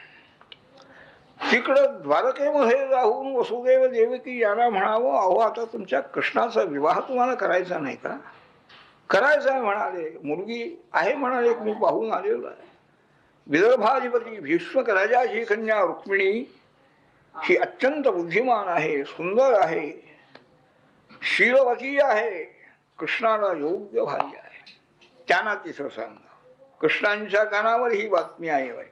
तिकडं द्वारकेमध्ये राहून वसुदेव देवकी यांना म्हणावं, अहो आता तुमच्या कृष्णाचा विवाह तुम्हाला करायचा नाही का? करायचा आहे म्हणाले. मुलगी आहे म्हणाले, मी पाहून आलेलो आहे. विदर्भाधिपती भीष्मक राजाची कन्या रुक्मिणी ही अत्यंत बुद्धिमान आहे, सुंदर आहे, शीलवती आहे, कृष्णाला योग्य भारी आहे. त्यांना तिथं सांगा. कृष्णांच्या कानावर ही बातमी आहे.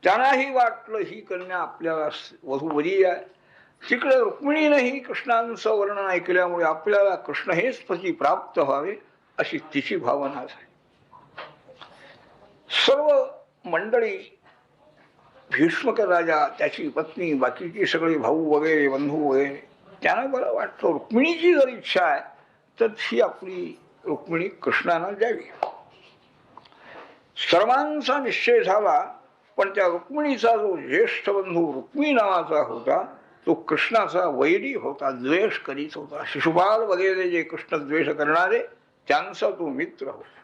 त्यांनाही वाटलं ही कन्या आपल्याला वधूवरी आहे. तिकडे रुक्मिणीनेही कृष्णांचं वर्णन ऐकल्यामुळे आपल्याला कृष्ण हेच पती प्राप्त व्हावे अशी तिची भावना आहे. सर्व मंडळी, भीष्मक राजा, त्याची पत्नी, बाकीची सगळे भाऊ वगैरे, बंधू वगैरे, त्यांना बरं वाटतं रुक्मिणीची जर इच्छा आहे तर ही आपली रुक्मिणी कृष्णाला द्यावी. सर्वांचा निश्चय झाला. पण त्या रुक्मिणीचा जो ज्येष्ठ बंधू रुक्मी नावाचा होता तो कृष्णाचा वैरी होता, द्वेष करीत होता. शिशुपाल वगैरे जे कृष्ण द्वेष करणारे त्यांचा तो मित्र होता.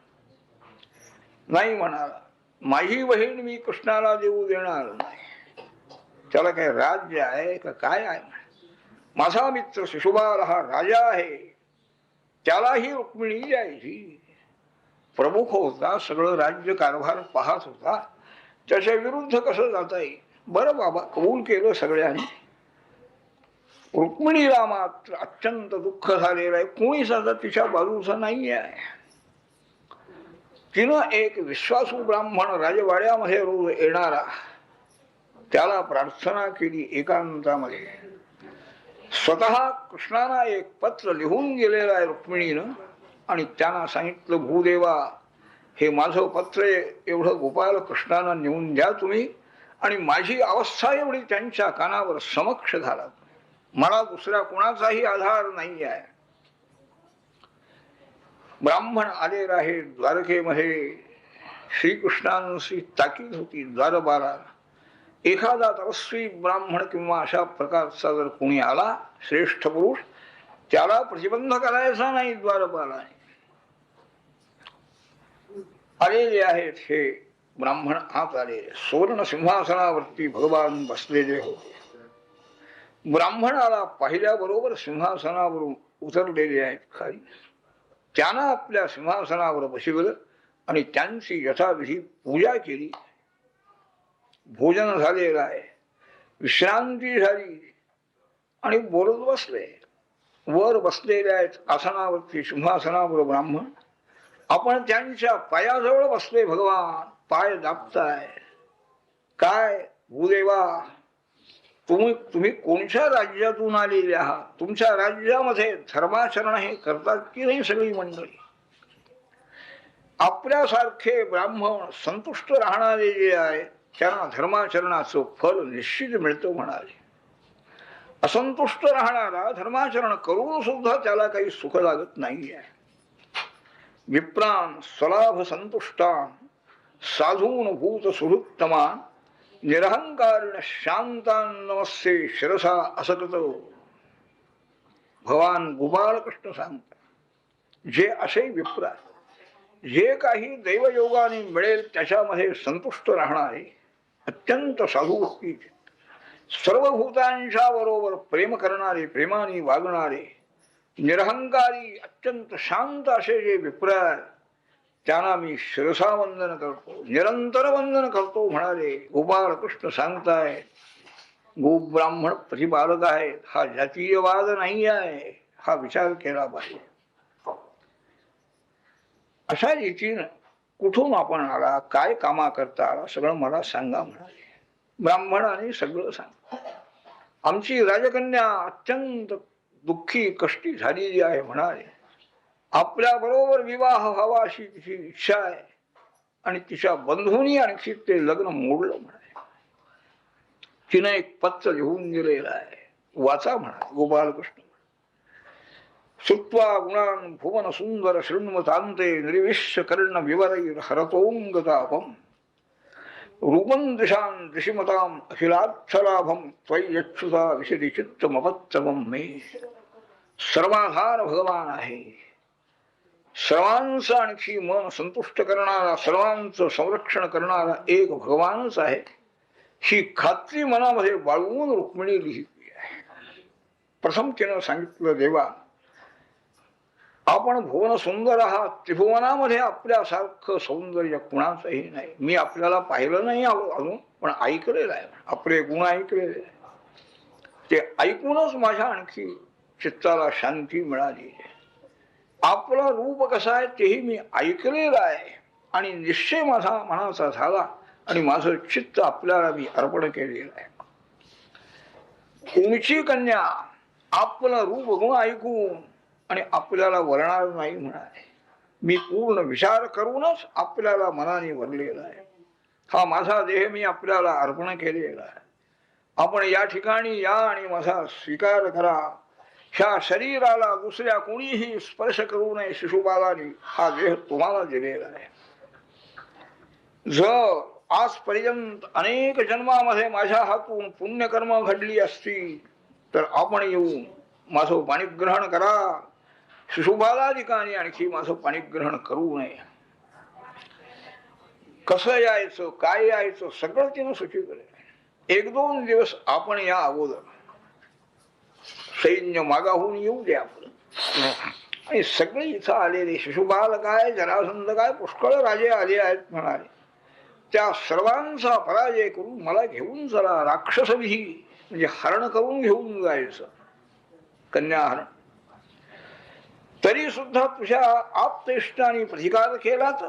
नाही म्हणाला, माझी बहीण मी कृष्णाला देऊ देणार नाही. त्याला काय राज्य आहे का काय आहे? माझा मित्र शिशुपाल हा राजा आहे, त्यालाही रुक्मिणी द्यायची. प्रमुख होता, सगळं राज्य कारभार पाहत होता, त्याच्या विरुद्ध कसं जाता येईल? बरं बाबा, कबूल केलं सगळ्यांनी. रुक्मिणीला मात्र अत्यंत दुःख झालेलं आहे. कोणीच आता तिच्या बाजूचं नाही आहे. तिनं एक विश्वासू ब्राह्मण राजवाड्यामध्ये रोज येणारा त्याला प्रार्थना केली एकांतामध्ये. स्वतः कृष्णाला एक पत्र लिहून गेलेलं आहे रुक्मिणीनं आणि त्यांना सांगितलं, भूदेवा, हे माझं पत्र एवढं गोपाल कृष्णाला नेऊन द्या तुम्ही आणि माझी अवस्था एवढी त्यांच्या कानावर समक्ष घाला. मला दुसऱ्या कोणाचाही आधार नाही आहे. ब्राह्मण आलेला आहे. द्वारकेमध्ये श्रीकृष्णांची ताकीद होती द्वारबाला. एखादा तपस्वी ब्राह्मण किंवा अशा प्रकारचा जर कोणी आला श्रेष्ठ पुरुष, त्याला प्रतिबंध करायचा नाही द्वारपालाने. आलेले आहेत हे ब्राह्मण आत आलेले. सुवर्ण सिंहासनावरती भगवान बसलेले होते. ब्राह्मणाला पाहिल्याबरोबर सिंहासनावरून उतरलेले आहेत खाली. त्यांना आपल्या सिंहासनावर बसवलं आणि त्यांची यथाविधी पूजा केली. भोजन झालेलं आहे, विश्रांती झाली आणि बोलत बसले. वर बसलेले आहेत आसनावरती, सिंहासनावर ब्राह्मण. आपण त्यांच्या पायाजवळ बसले. भगवान पाय दाबताय. काय भूदेवा, तुम्ही कोणत्या राज्यातून आलेले आहात? तुमच्या राज्यामध्ये धर्माचरण हे करतात की नाही सगळी मंडळी? आपल्यासारखे ब्राह्मण संतुष्ट राहणारे जे आहे त्यांना धर्माचरणाचं फल निश्चित मिळतं म्हणाले. असंतुष्ट राहणारा धर्माचरण करून सुद्धा त्याला काही सुख लागत नाही आहे. विप्रान स्वलाभ संतुष्टान साधून भूत सुहृत्तमान निरहंकारिण शांतान नमस्ते शिरसा असकृत. भगवान गोपाळ कृष्ण सांगतात, जे असे विप्रा, जे काही दैवयोगाने मिळेल त्याच्यामध्ये संतुष्ट राहणारे अत्यंत साधू व्यक्ती, सर्व भूतांच्या बरोबर प्रेम करणारे, प्रेमाने वागणारे, निरहंकारी, अत्यंत शांत असे जे विप्र आहेत, त्यांना मी शिरसा वंदन करतो, निरंतर वंदन करतो म्हणाले. गोपाळ कृष्ण सांगताय गो ब्राह्मण प्रतिपालक आहेत. हा जातीयवाद नाही आहे, हा विचार केला पाहिजे. अशा रीतीनं कुठून आपण आला, काय कामा करता आला, सगळं मला सांगा म्हणाले. ब्राह्मणाने सगळं सांग. आमची राजकन्या अत्यंत दुःखी कष्टी झालेली आहे म्हणाले. आपल्या बरोबर विवाह व्हावा अशी तिची इच्छा आहे आणि तिच्या बंधूंनी आणखी ते लग्न मोडलं म्हणाले. तिनं एक पत्र लिहून दिलेलं आहे, वाचा म्हणाले. गोपालकृष्ण सुत्वा गुणान भुवन सुंदर शृण्वतांते निर्विश्य कर्ण विवरैर हरतोंगतापम रूपं दिशां दिशिमतां अखिलाक्षलाभं त्वयि यच्छुता विशदि चित्तमपत्तमं मे. सर्वाधार भगवान आहे, सर्वांचं आणखी मन संतुष्ट करणारा, सर्वांचं संरक्षण करणारा एक भगवानच आहे, ही खात्री मनामध्ये बाळगून रुक्मिणी लिहिली आहे. प्रथम तिनं सांगितलं, देवा आपण भुवन सुंदर आहात, त्रिभुवनामध्ये आपल्यासारखं सौंदर्य कुणाचंही नाही. मी आपल्याला पाहिलं नाही अजून, पण ऐकलेलं आहे, आपले गुण ऐकलेले आहे. ते ऐकूनच माझ्या आणखी चित्ताला शांती मिळाली. आपलं रूप कसं आहे तेही मी ऐकलेलं आहे आणि निश्चय माझा मनाचा झाला आणि माझं चित्त आपल्याला मी अर्पण केलेलं आहे. तुमची कन्या आपलं रूप गुण ऐकून आणि आपल्याला वरणार नाही म्हणाले. मी पूर्ण विचार करूनच आपल्याला मनाने वरलेला आहे. हा माझा देह मी आपल्याला अर्पण केलेला आहे. आपण या ठिकाणी या आणि माझा स्वीकार करा. ह्या शरीराला दुसऱ्या कोणीही स्पर्श करू नये. शिशुपालाने हा देह तुम्हाला दिलेला आहे. जर आजपर्यंत अनेक जन्मामध्ये माझ्या हातून पुण्यकर्म घडली असती तर आपण येऊन माझं पाणीग्रहण करा. शिशुपालादिकाने आणखी माझं पाणीग्रहण करू नये. कसं यायचं, काय यायचं, सगळं तिनं सूचित करेल. एक दोन दिवस आपण या अगोदर सैन्य मागाहून येऊ द्या आपलं. आणि सगळे इथं आलेले शिशुपाल काय, जरासंध काय, पुष्कळ राजे आले आहेत म्हणाले. त्या सर्वांचा पराजय करून मला घेऊन चला. राक्षसविधी म्हणजे हरण करून घेऊन जायचं, कन्याहरण. तरी सुद्धा तुझ्या आपतेष्टाने प्रतिकार केला तर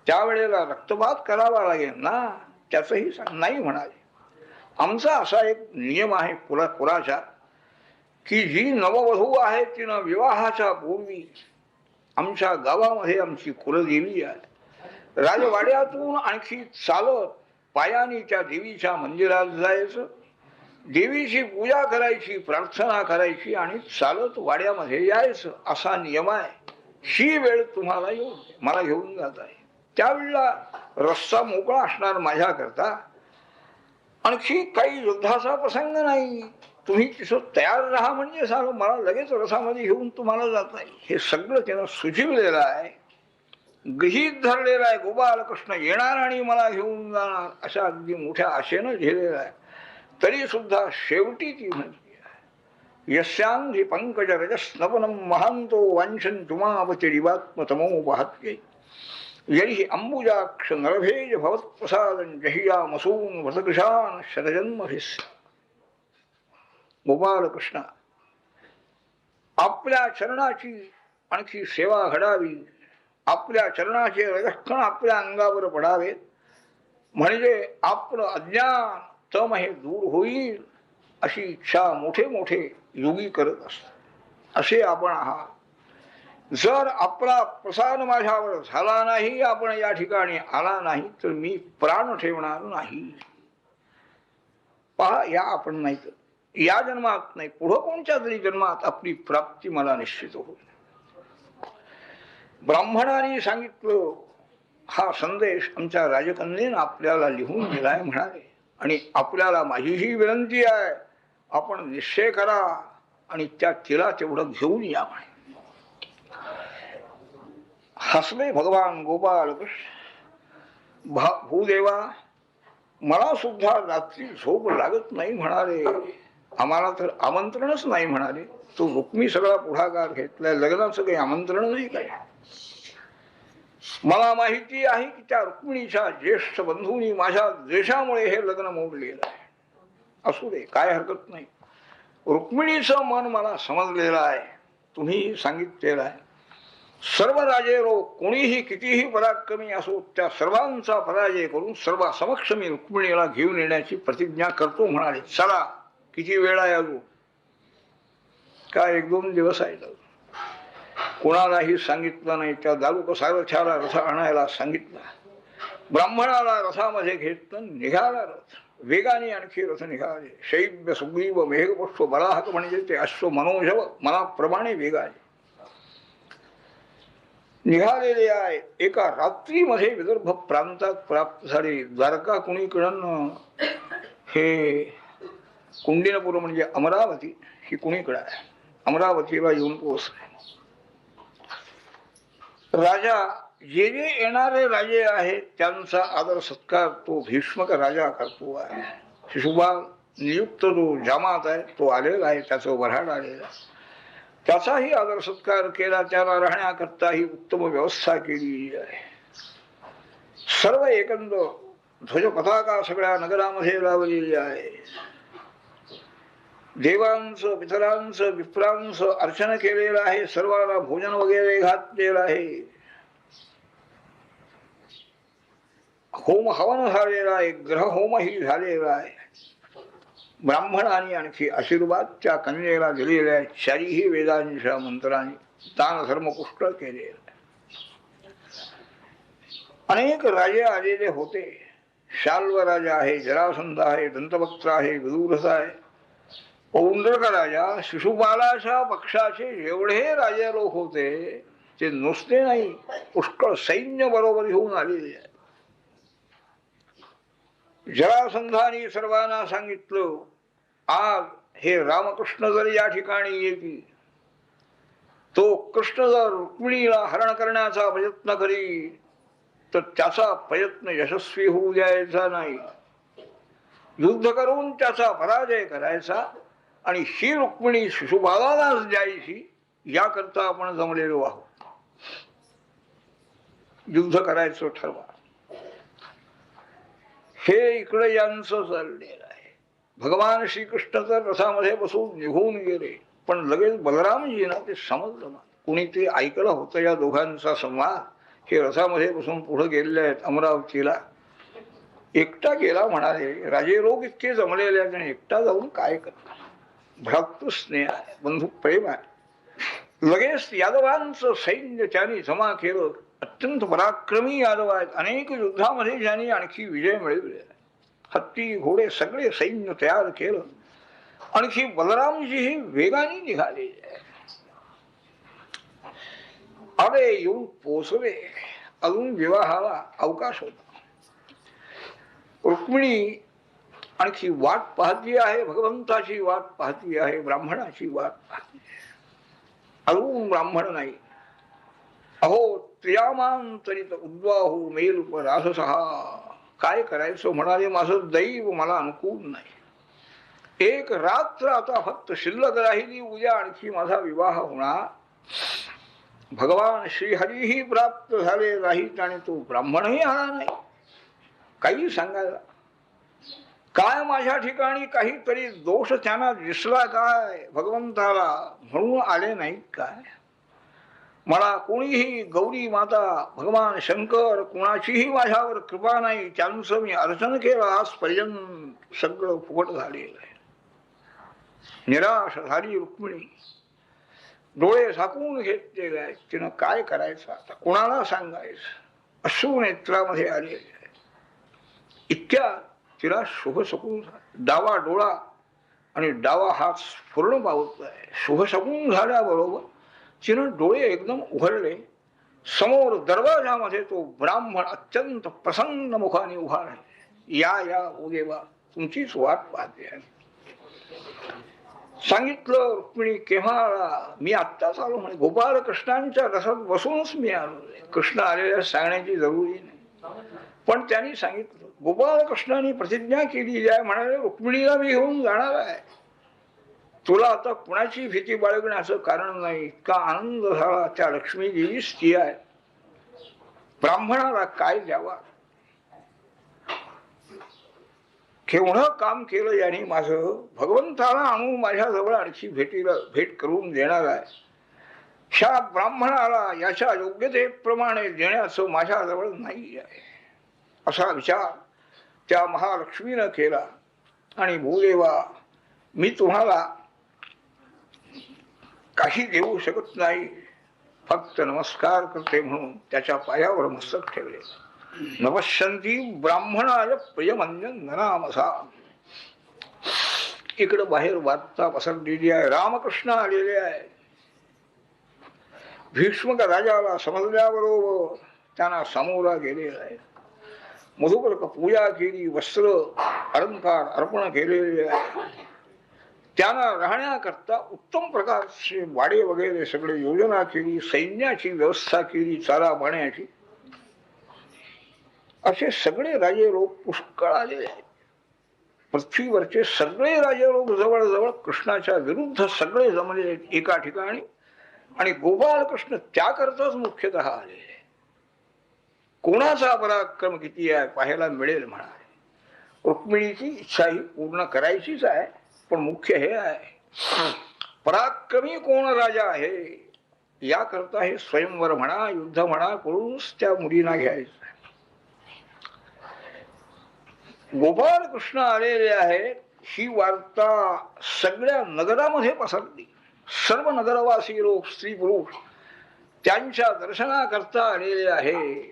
त्यावेळेला रक्तपात करावा लागेल ना, त्याचंही नाही म्हणाले. आमचा असा एक नियम आहे कुलाचा की जी नववधू आहे तिनं विवाहाच्या पूर्वी आमच्या गावामध्ये आमची कुलदेवी आहे. राजवाड्यातून आणखी चालत पायाने त्या देवीच्या मंदिरात जायचं, देवीची पूजा करायची, प्रार्थना करायची आणि चालत वाड्यामध्ये यायचं, असा नियम आहे. ही वेळ तुम्हाला येऊन मला घेऊन जात आहे. त्यावेळेला रस्ता मोकळा असणार माझ्याकरता. आणखी काही युद्धाचा प्रसंग नाही. तुम्ही तिथं तयार राहा म्हणजे सांग, मला लगेच रथामध्ये घेऊन तुम्हाला जात नाही. हे सगळं त्यानं सुचविलेलं आहे, गृहीत धरलेलं आहे. गोपालकृष्ण येणार आणि मला घेऊन जाणार अशा अगदी मोठ्या आशेनं लिहिलेलं आहे. तरी सुद्धा शेवटी ती म्हणते, यस्यांधी पंकज रजस्नवनम महांतो वांछन तुमावतिरिवात्मतमोपहत्ये यही अंबुजाक्ष नरभेज भवत्प्रसादं जहिया मसून व्रतकृशान शतजन्मभिस्य. गोपालकृष्ण आपल्या चरणाची आणखी सेवा घडावी, आपल्या चरणाचे रजक्षण आपल्या अंगावर पडावेत, म्हणजे आपलं अज्ञान तम हे दूर होईल अशी इच्छा मोठे मोठे योगी करत असतात. असे आपण आहात. जर आपला प्रसाद माझ्यावर झाला नाही, आपण या ठिकाणी आला नाही, तर मी प्राण ठेवणार नाही. पहा, या आपण नाही तर या जन्मात नाही, पुढं कोणत्या तरी जन्मात आपली प्राप्ती मला निश्चित होईल. ब्राह्मणाने सांगितलं, हा संदेश आमच्या राजकन्येनं आपल्याला लिहून दिलाय म्हणाले. आणि आपल्याला माझीही विनंती आहे, आपण निश्चय करा आणि त्या तिला तेवढं घेऊन या म्हणे. हसले भगवान गोपाल. भूदेवा मला सुद्धा रात्री झोप लागत नाही म्हणाले, आम्हाला तर आमंत्रणच नाही म्हणाले. तो रुक्मी सगळा पुढाकार घेतलाय, लग्नाचं काही आमंत्रण नाही काय. मला माहिती आहे की त्या रुक्मिणीच्या ज्येष्ठ बंधूंनी माझ्या द्वेषामुळे हे लग्न मोडलेलं आहे. असू दे, काय हरकत नाही. रुक्मिणीचं मन मला समजलेलं आहे, तुम्ही सांगितलेलं आहे. सर्व राजे रो कोणीही कितीही पराक्रमी असो, त्या सर्वांचा पराजय करून सर्वांसमक्ष मी रुक्मिणीला घेऊन येण्याची प्रतिज्ञा करतो म्हणाले. चला, किती वेळ आहे अजून? काय 1-2 दिवस आहे. कोणालाही सांगितलं नाही. त्या दालुक सारथ्याला रथ आणायला सांगितलं. ब्राह्मणाला रथामध्ये घेतलं, निघाला रथ. वेगाने आणखी रथ निघाले. शैब्य सुग्रीव मेघपुष्प बलाहक म्हणजे ते अश्व मनोजव मनाप्रमाणे वेगाने निघालेले आहे. एका रात्रीमध्ये विदर्भ प्रांतात प्राप्त झाले. द्वारका कुणीकडं, हे कुंडिनपूर म्हणजे अमरावती ही कुणीकडं आहे. अमरावतीला येऊन पोहोचले. राजा जे जे येणारे राजे आहेत त्यांचा आदर सत्कार तो भीष्मक राजा करतो आहे. शिशुपाल नियुक्त जो जामात आहे तो आलेला आहे, त्याचं वऱ्हाड आलेला आहे. त्याचाही आदर सत्कार केला. त्याला राहण्याकरता ही उत्तम व्यवस्था केली आहे. सर्व एकंद ध्वज पताका सगळ्या नगरामध्ये लावलेली आहे. देवांचं, पितरांचं, विप्रांचं अर्चन केलेलं आहे. सर्वांना भोजन वगैरे घातलेलं आहे. होम हवन झालेला आहे. ग्रह होमही झालेला आहे. ब्राह्मणांनी आणखी आशीर्वाद त्या कन्येला दिलेले आहे. चारीही वेदांच्या मंत्रांनी दान धर्म पुष्कळ केलेला आहे. अनेक राजे आलेले होते. शाल्व राजा आहे, जरासंध आहे, दंतवक्त्र आहे, विदुरथ आहे, पौंड्रक राजा. शिशुपालाच्या पक्षाचे एवढे राजे लोक होते ते नुसते नाही, पुष्कळ सैन्य बरोबर घेऊन आलेले आहे. जरासंधाने सर्वांना सांगितलं, आज हे रामकृष्ण जर या ठिकाणी येतील, तो कृष्ण जर रुक्मिणीला हरण करण्याचा प्रयत्न करी तर त्याचा प्रयत्न यशस्वी होऊ द्यायचा नाही. युद्ध करून त्याचा पराजय करायचा आणि ही रुक्मिणी शिशुपालालाच द्यायची, याकरता आपण जमलेलो आहोत. युद्ध करायचं ठरवा. हे इकडे यांचं चाललेलं आहे. भगवान श्रीकृष्ण तर रथामध्ये बसून निघून गेले, पण लगेच बलरामजींना ते समजलं ना. कुणी ते ऐकलं होतं या दोघांचा संवाद. हे रथामध्ये बसून पुढे गेलेले आहेत अमरावतीला. एकटा गेला म्हणाले. राजे लोक इतके जमलेले आहेत आणि एकटा जाऊन काय करणार. भ्रातृ स्नेह आहे, बंधू प्रेम आहे. लगेच यादवांचं सैन्य त्यांनी जमा केलं. अत्यंत पराक्रमी यादव आहेत. अनेक युद्धामध्ये ज्यांनी आणखी विजय मिळवले. हत्ती घोडे सगळे सैन्य तयार केलं. आणखी बलरामजी ही वेगाने निघाले. अरे येऊन पोचले. अजून विवाहाला अवकाश होता. रुक्मिणी आणखी वाट पाहती आहे, भगवंताची वाट पाहती आहे, ब्राह्मणाची वाट पाहती आहे. अजून ब्राह्मण नाही. अहो त्र्यामांतरित उद्वाहू मेल राससहा. काय करायचं म्हणाले. माझं दैव मला अनुकूल नाही. एक रात्र आता फक्त शिल्लक राहिली. उद्या आणखी माझा विवाह होणार. भगवान श्रीहरीही प्राप्त झाले नाहीत आणि तो ब्राह्मणही आला नाही. काही सांगायला काय माझ्या ठिकाणी काहीतरी दोष त्यांना दिसला काय भगवंताला, म्हणून आले नाहीत काय. मला कोणीही गौरी माता भगवान शंकर कुणाचीही माझ्यावर कृपा नाही. त्यांचं मी अर्चन केलं आजपर्यंत सगळं फुकट झालेलं आहे. निराश झाली रुक्मिणी. डोळे झाकून घेतलेले आहेत. तिनं काय करायचं आता, कोणाला सांगायचं. अश्रू नेत्रामध्ये आलेले आहे. इतक्या तिला शुभ शकून डावा डोळा आणि डावा हात पूर्ण पावत आहे. शुभ शकून झाल्याबरोबर तिनं डोळे एकदम उघडले. समोर दरवाजामध्ये तो ब्राह्मण अत्यंत प्रसन्न मुखाने उभा आहे. या या ओ देवा, तुमचीच वाट पाहते आहे. सांगितलं रुक्मिणी केव्हा आला. मी आत्ताच आलो म्हणे. गोपाळ कृष्णांच्या रसात बसूनच मी आलो. कृष्ण आलेल्या सांगण्याची जरुरी नाही, पण त्यांनी सांगितलं गोपाळकृष्णाने प्रतिज्ञा केलेली आहे, म्हणाले रुक्मिणीला मी घेऊन जाणार आहे, तुला आता कुणाची भीती बाळगण्याचं कारण नाही. इतका आनंद झाला. त्या लक्ष्मी देवी स्त्री आहे, ब्राह्मणाला काय द्यावा, केवढं काम केलं याने माझं, भगवंताला आणून माझ्याजवळ आणखी भेट करून देणार आहे, ह्या ब्राह्मणाला याच्या योग्यतेप्रमाणे देण्याचं माझ्याजवळ नाही आहे, असा विचार त्या महालक्ष्मीनं केला. आणि भूदेवा, मी तुम्हाला काही देऊ शकत नाही, फक्त नमस्कार करते म्हणून त्याच्या पायावर मस्तक ठेवले. नवशंती ब्राह्मणाय प्रियमन्यनामसा. इकडं बाहेर वार्ता पसरलेली आहे, रामकृष्ण आलेले आहे. भीष्मक राजाला समजल्याबरोबर त्यांना सामोरा गेलेला आहे. मधुपर्क पूजा केली, वस्त्र अलंकार अर्पण केलेले आहे. त्यांना राहण्याकरता उत्तम प्रकारचे वाडे वगैरे सगळे योजना केली, सैन्याची व्यवस्था केली, चारा पाण्याची. असे सगळे राजे लोक पुष्कळ आलेले आहेत. पृथ्वीवरचे सगळे राजे लोक जवळजवळ कृष्णाच्या विरुद्ध सगळे जमले एका ठिकाणी. आणि गोपाळकृष्ण त्याकरताच मुख्यतः आलेले. कोणाचा पराक्रम किती आहे पाहायला मिळेल म्हणाले. रुक्मिणीची इच्छा ही पूर्ण करायचीच आहे, पण मुख्य हे आहे पराक्रमी कोण राजा आहे, याकरता हे स्वयंवर म्हणा युद्ध म्हणा करूनच त्या मुलींना घ्यायचं. गोपाळ कृष्ण आलेले आहेत ही वार्ता सगळ्या नगरामध्ये पसरली. सर्व नगरवासी लोक स्त्री पुरुष त्यांच्या दर्शनाकरता आलेले आहे.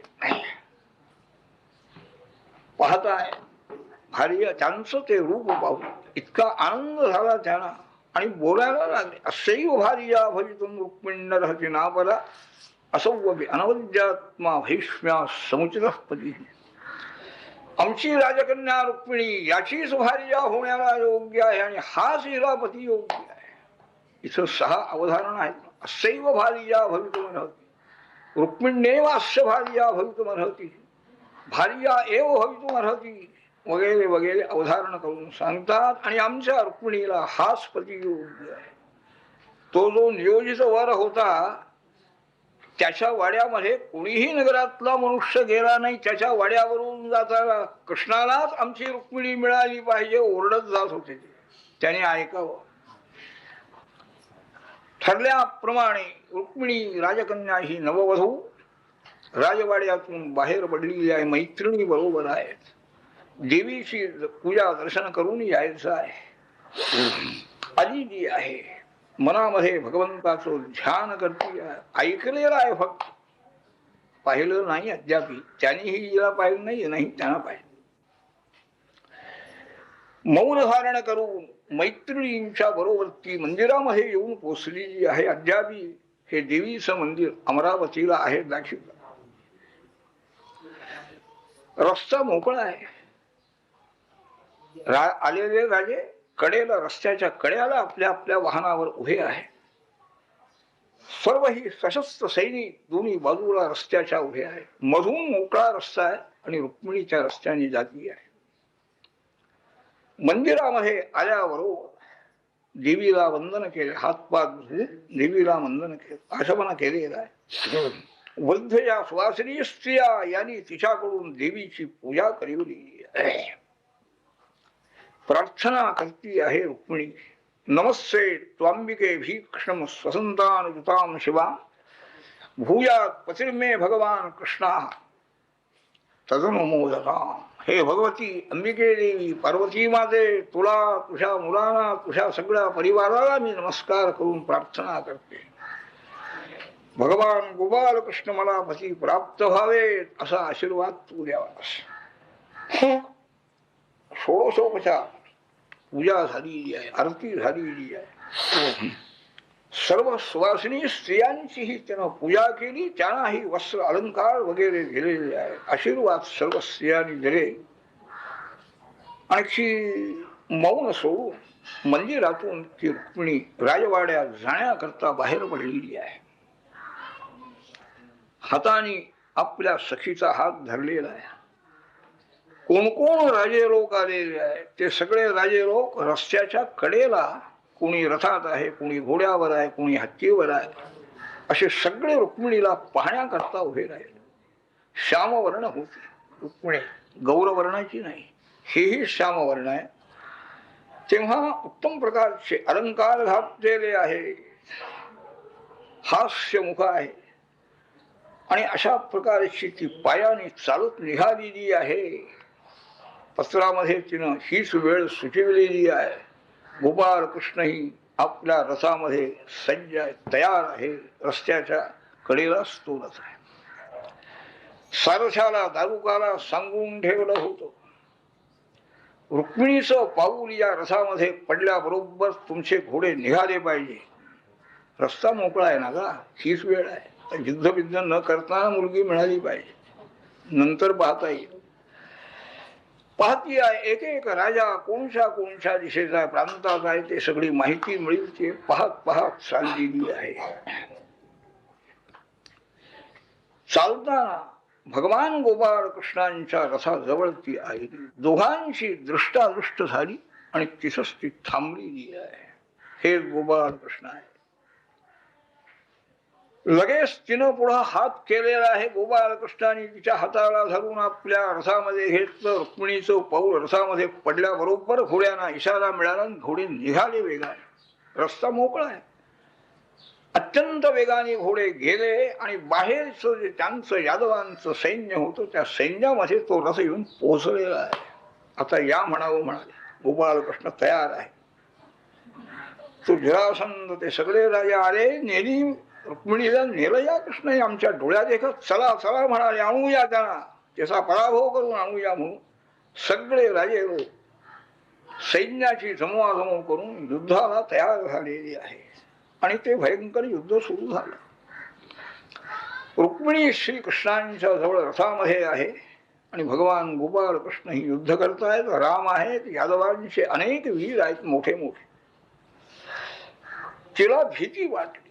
पाहताय भारी त्यांचं ते रूप पाहून इतका आनंद झाला त्यांना आणि बोलायला लागले. असैव भार्या भवितुम रुक्मिण्यर्हति नापरा असौ अनवद्यात्मा भैष्म्या समुचितः पती. आमची राजकन्या रुक्मिणी याचीच भार्या होण्याला योग्य आहे आणि हाच हिला पती योग्य आहे. इथं 6 अवधारण आहेत. असैव भार्या भवितुमर्हति, रुक्मिण्येवास्य भार्या भवितुमर्हति, भार्या एव भवितुमर्हति वगैरे वगैरे अवधारण करून सांगतात. आणि आमच्या रुक्मिणीला हाच पती योग्य आहे. तो जो नियोजित वर होता त्याच्या वाड्यामध्ये कोणीही नगरातला मनुष्य गेला नाही. त्याच्या वाड्यावरून जाताना कृष्णालाच आमची रुक्मिणी मिळाली पाहिजे ओरडत जात होते. त्याने ऐकावं. ठरल्याप्रमाणे रुक्मिणी राजकन्या ही नववधू राजवाड्यातून बाहेर पडलेली आहे. मैत्रिणी बरोबर आहेत. देवीची पूजा दर्शन करून यायचं आहे. आलेली आहे. मनामध्ये भगवंताचं ध्यान करते. ऐकलेलं आहे फक्त, पाहिलं नाही अद्याप. त्यांनीही हिला पाहिलं नाही त्यांना पाहिलं. मौन धारण करून मैत्रिणींच्या बरोबर ती मंदिरामध्ये येऊन पोचलेली आहे. अद्याप हे देवीचं मंदिर अमरावतीला आहे दाखवलं. रस्ता मोकळा आहे. आलेले राजे कडेला रस्त्याच्या कड्याला आपल्या आपल्या वाहनावर उभे आहे. सर्व ही सशस्त्र सैनिक दोन्ही बाजूला रस्त्याच्या उभे आहे. मधून मोकळा रस्ता आहे आणि रुक्मिणीच्या रस्त्याने जाती आहे. मंदिरामध्ये आल्याबरोबर देवीला वंदन केले. हातपात धुवून देवीला वंदन केले. आशमन केलेलं आहे. वृद्ध या सुवासिनी स्त्रिया यांनी तिच्याकडून देवीची पूजा करिवली आहे. प्रार्थना करती आहे रुक्मिणी. नमस्ते त्वांबिके भीक्षम स्वसंतान शिवा भूयात पतिर्मे भगवान कृष्णा तदनुमोदका. हे भगवती अंबिके देवी पार्वती माते, तुला तुझ्या मुलांना तुझ्या सगळ्या परिवाराला मी नमस्कार करून प्रार्थना करते. भगवान गोपाल कृष्ण मला पती प्राप्त व्हावेत असा आशीर्वाद तू द्यावास. षोडशोपचार पूजा झालेली आहे. आरती झालेली आहे. सर्व सुवासिनी स्त्रियांचीही त्यानं पूजा केली. त्यांनाही वस्त्र अलंकार वगैरे दिलेले आहे. आशीर्वाद सर्व स्त्रियांनी दिले. आणखी मौन सोडून मंदिरातून ती रुक्मिणी राजवाड्यात जाण्याकरता बाहेर पडलेली आहे. हाताने आपल्या सखीचा हात धरलेला आहे. कोण कोण राजे लोक आलेले आहेत ते सगळे राजे लोक रस्त्याच्या कडेला, कोणी रथात आहे, कोणी घोड्यावर आहे, कोणी हत्तीवर आहे, असे सगळे रुक्मिणीला पाहण्याकरता उभे राहिले. श्यामवर्ण होती रुक्मिणी, गौरवर्णाची नाही, हेही श्यामवर्ण आहे. तेव्हा उत्तम प्रकारचे अलंकार घातलेले आहे, हास्य मुख आहे, आणि अशा प्रकारची ती पायाने चालत निघालेली आहे. पत्रामध्ये तिनं हीच वेळ सुचविलेली आहे. गोपाळ कृष्णही आपल्या रथामध्ये सज्ज आहे, तयार आहे, रस्त्याच्या कडेला तोलत आहे. सारथ्याला दारुकाला सांगून ठेवलं होतं, रुक्मिणीचं पाऊल या रथामध्ये पडल्याबरोबर तुमचे घोडे निघाले पाहिजे. रस्ता मोकळा आहे ना गा, हीच वेळ आहे. युद्धबिद्ध न करताना मुलगी मिळाली पाहिजे, नंतर पाहता येईल. पाहती आहे एक एक राजा कोणत्या कोणत्या दिशेचा प्रांताचा आहे ते सगळी माहिती मिळेल ते पाहत पाहत चाललेली आहे. चालताना भगवान गोपाळ कृष्णांच्या रथाजवळ ती आली. दोघांची दृष्टादृष्ट झाली आणि तिथंच ती थांबलेली आहे. हे गोपाळ कृष्ण आहे. लगेच तिनं पुढं हात केलेला आहे. गोपाळ कृष्णाने तिच्या हाताला धरून आपल्या रथामध्ये घेतलं. रुक्मिणीचं पाऊल रथामध्ये पडल्याबरोबर घोड्यांना इशारा मिळाला, घोडे निघाले वेगाने. रस्ता मोकळा आहे. अत्यंत वेगाने घोडे गेले आणि बाहेरचं जे त्यांचं यादवांचं सैन्य होतं त्या सैन्यामध्ये तो रथ येऊन पोहोचलेला आहे. आता या म्हणावं म्हणाले. गोपाळ कृष्ण तयार आहे. तो जरासंध ते सगळे राजे आले. नेली रुक्मिणीला नेलं या कृष्ण आमच्या डोळ्यात देखत. चला चला म्हणाले, आणूया त्यांना, त्याचा पराभव करून आणूया म्हणून सगळे राजे लोक सैन्याची जमवाजमव करून युद्धाला तयार झालेली आहे. आणि ते भयंकर युद्ध सुरू झालं. रुक्मिणी श्रीकृष्णांच्या जवळ रथामध्ये आहे आणि भगवान गोपाळ कृष्ण ही युद्ध करतायत. राम आहेत, यादवांचे अनेक वीर आहेत मोठे मोठे. तिला भीती वाटली.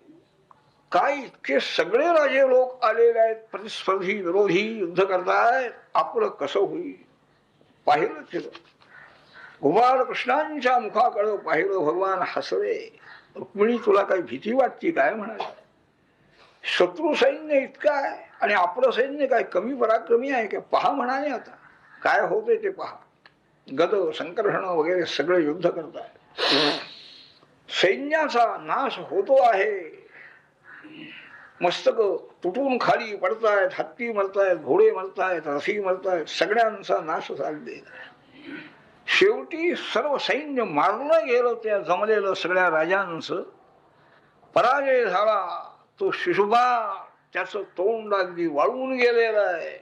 काय इतके सगळे राजे लोक आलेले आहेत, प्रतिस्पर्धी विरोधी युद्ध करतायत, आपलं कसं होईल. पाहिलं तिला, गोपाळ कृष्णांच्या मुखाकडे पाहिलं. भगवान हसले. रुक्मिणी तुला काही भीती वाटते काय म्हणाले. शत्रू सैन्य इतकं आहे आणि आपलं सैन्य काय कमी पराक्रमी आहे का. पहा म्हणाले, आता काय होते ते पहा. गद संकर्षण वगैरे सगळे युद्ध करतायत. सैन्याचा नाश होतो आहे. मस्तक तुटून खाली पडतायत, हत्ती मरतायत, घोडे मरतायत, रथी मरतायत, सगळ्यांचा नाश झालेला आहे. शेवटी सर्व सैन्य मारलं गेलं. त्या जमलेलं सगळ्या राजांचं पराजय झाला. तो शिशुपाल त्याचं तोंड अगदी वाळून गेलेलं आहे.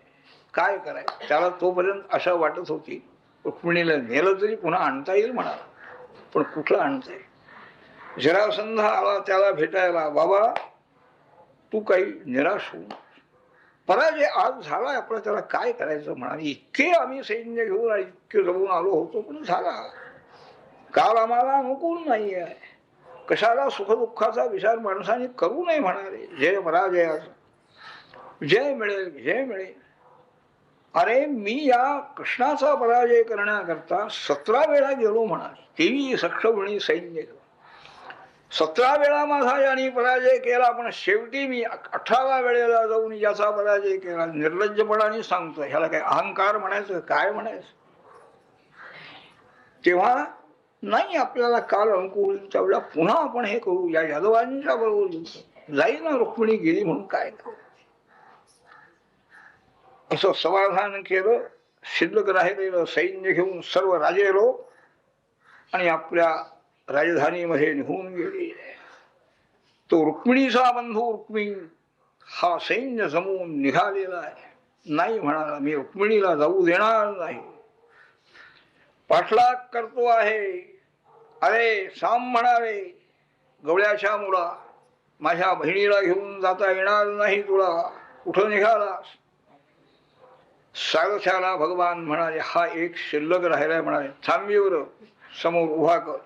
काय करायचं त्याला. तोपर्यंत अशा वाटत होती रुक्मिणीला नेलं तरी पुन्हा आणता येईल म्हणा, पण कुठलं आणता येईल. जरासंध आला त्याला भेटायला. बाबा तू काही निराश होऊ, पराजय आज झालाय आपला, त्याला काय करायचं म्हणाले. इतके आम्ही सैन्य घेऊन इतके जमून आलो होतो, पण झाला. काल आम्हाला अनुकूल नाही आहे. कशाला सुखदुःखाचा विचार माणसाने करू नये म्हणाले. जय पराजयाचा जय मिळेल, जय मिळेल. अरे मी या कृष्णाचा पराजय करण्याकरता 17 वेळा गेलो म्हणाले. 23 सक्षमणी सैन्य घेऊन 17 वेळा माझा यांनी पराजय केला, पण शेवटी मी 18व्या वेळेला जाऊन याचा पराजय केला. निर्लज्जपणाने सांगतो. ह्याला काय अहंकार म्हणायचं काय म्हणायचं. तेव्हा नाही आपल्याला काल अनुकूल त्यावेळेला पुन्हा आपण हे करू. या यादवांच्या बरोबर जाईल ना. रुक्मिणी गेली म्हणून काय करू असं समाधान केलं. शिल्लक राहिलेलं सैन्य घेऊन सर्व राजे लोक आणि आपल्या राजधानीमध्ये निघून गेले. तो रुक्मिणीचा बंधू रुक्मिणी हा सैन्य जमवून निघालेला आहे. नाही म्हणाला, मी रुक्मिणीला जाऊ देणार नाही. पाठलाग करतो आहे. अरे साम म्हणाले, गवळ्याच्या मुला माझ्या बहिणीला घेऊन जाता येणार नाही तुला, कुठं निघालास. सारथ्याला भगवान म्हणाले, हा एक शिल्लक राहिलाय म्हणाले, थांबीवर समोर उभा कर.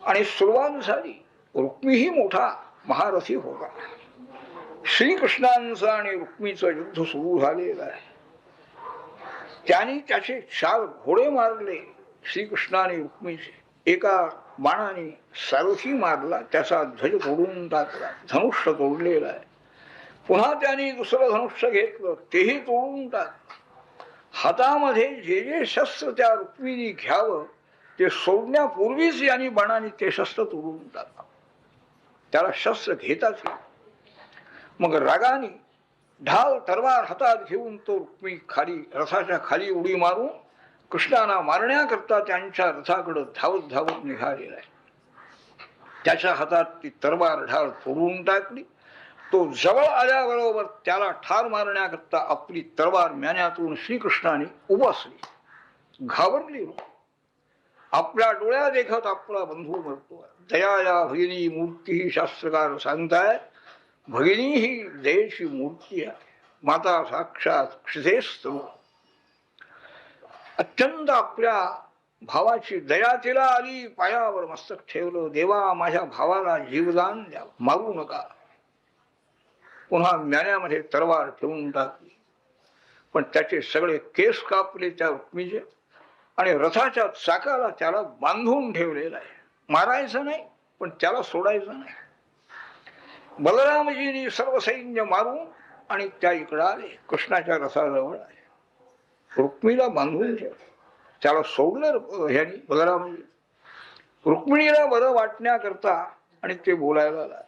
आणि सुरुवात झाली. रुक्मीही मोठा महारथी होता. श्रीकृष्णांचं आणि रुक्मीचं युद्ध सुरू झालेलं आहे. त्यांनी त्याचे 4 घोडे मारले श्रीकृष्णाने रुक्मिणीचे. एका बाणाने सारथी मारला, त्याचा ध्वज तोडून टाकला, धनुष्य तोडलेला आहे. पुन्हा त्यांनी दुसरं धनुष्य घेतलं, तेही तोडून टाकलं. हातामध्ये जे जे शस्त्र त्या रुक्मिणी घ्यावं ते सोडण्यापूर्वीच यांनी बाणाने ते शस्त्र तोडून टाकलं. त्याला शस्त्र घेताच येईल. मग रागाने ढाल तलवार हातात घेऊन तो रुक्मिणी खाली रथाच्या खाली उडी मारून कृष्णाला मारण्याकरता त्यांच्या रथाकडे धावत धावत निघालेला आहे. त्याच्या हातात ती तलवार ढाल तोडून टाकली. तो जवळ आल्याबरोबर त्याला ठार मारण्याकरता आपली तलवार म्यान्यातून श्रीकृष्णाने उपसली. घाबरली. आपल्या डोळ्या देखत आपला बंधू मरतो. दया या भगिनी मूर्ती ही शास्त्रकार सांगताय. भगिनी ही दयेची मूर्ती आहे. माता साक्षात क्षितेस्तव. अत्यंत आपल्या भावाची दया तिला आली. पायावर मस्तक ठेवलं. देवा माझ्या भावाला जीवदान द्या, मारू नका. पुन्हा म्यान्यामध्ये तलवार ठेवून टाकली. पण त्याचे सगळे केस कापले त्या रुक्मिणीचे आणि रथाच्या चाकाला त्याला बांधून ठेवलेला आहे. मारायचं नाही पण त्याला सोडायचं नाही. बलरामजींनी सर्व सैन्य मारून आणि त्या इकडं आले. कृष्णाच्या रथाजवळ आले. रुक्मिणीला बांधून ठेवलं. त्याला सोडलं ह्यांनी बलरामजी. रुक्मिणीला बरं वाटण्याकरता आणि ते बोलायला लागले.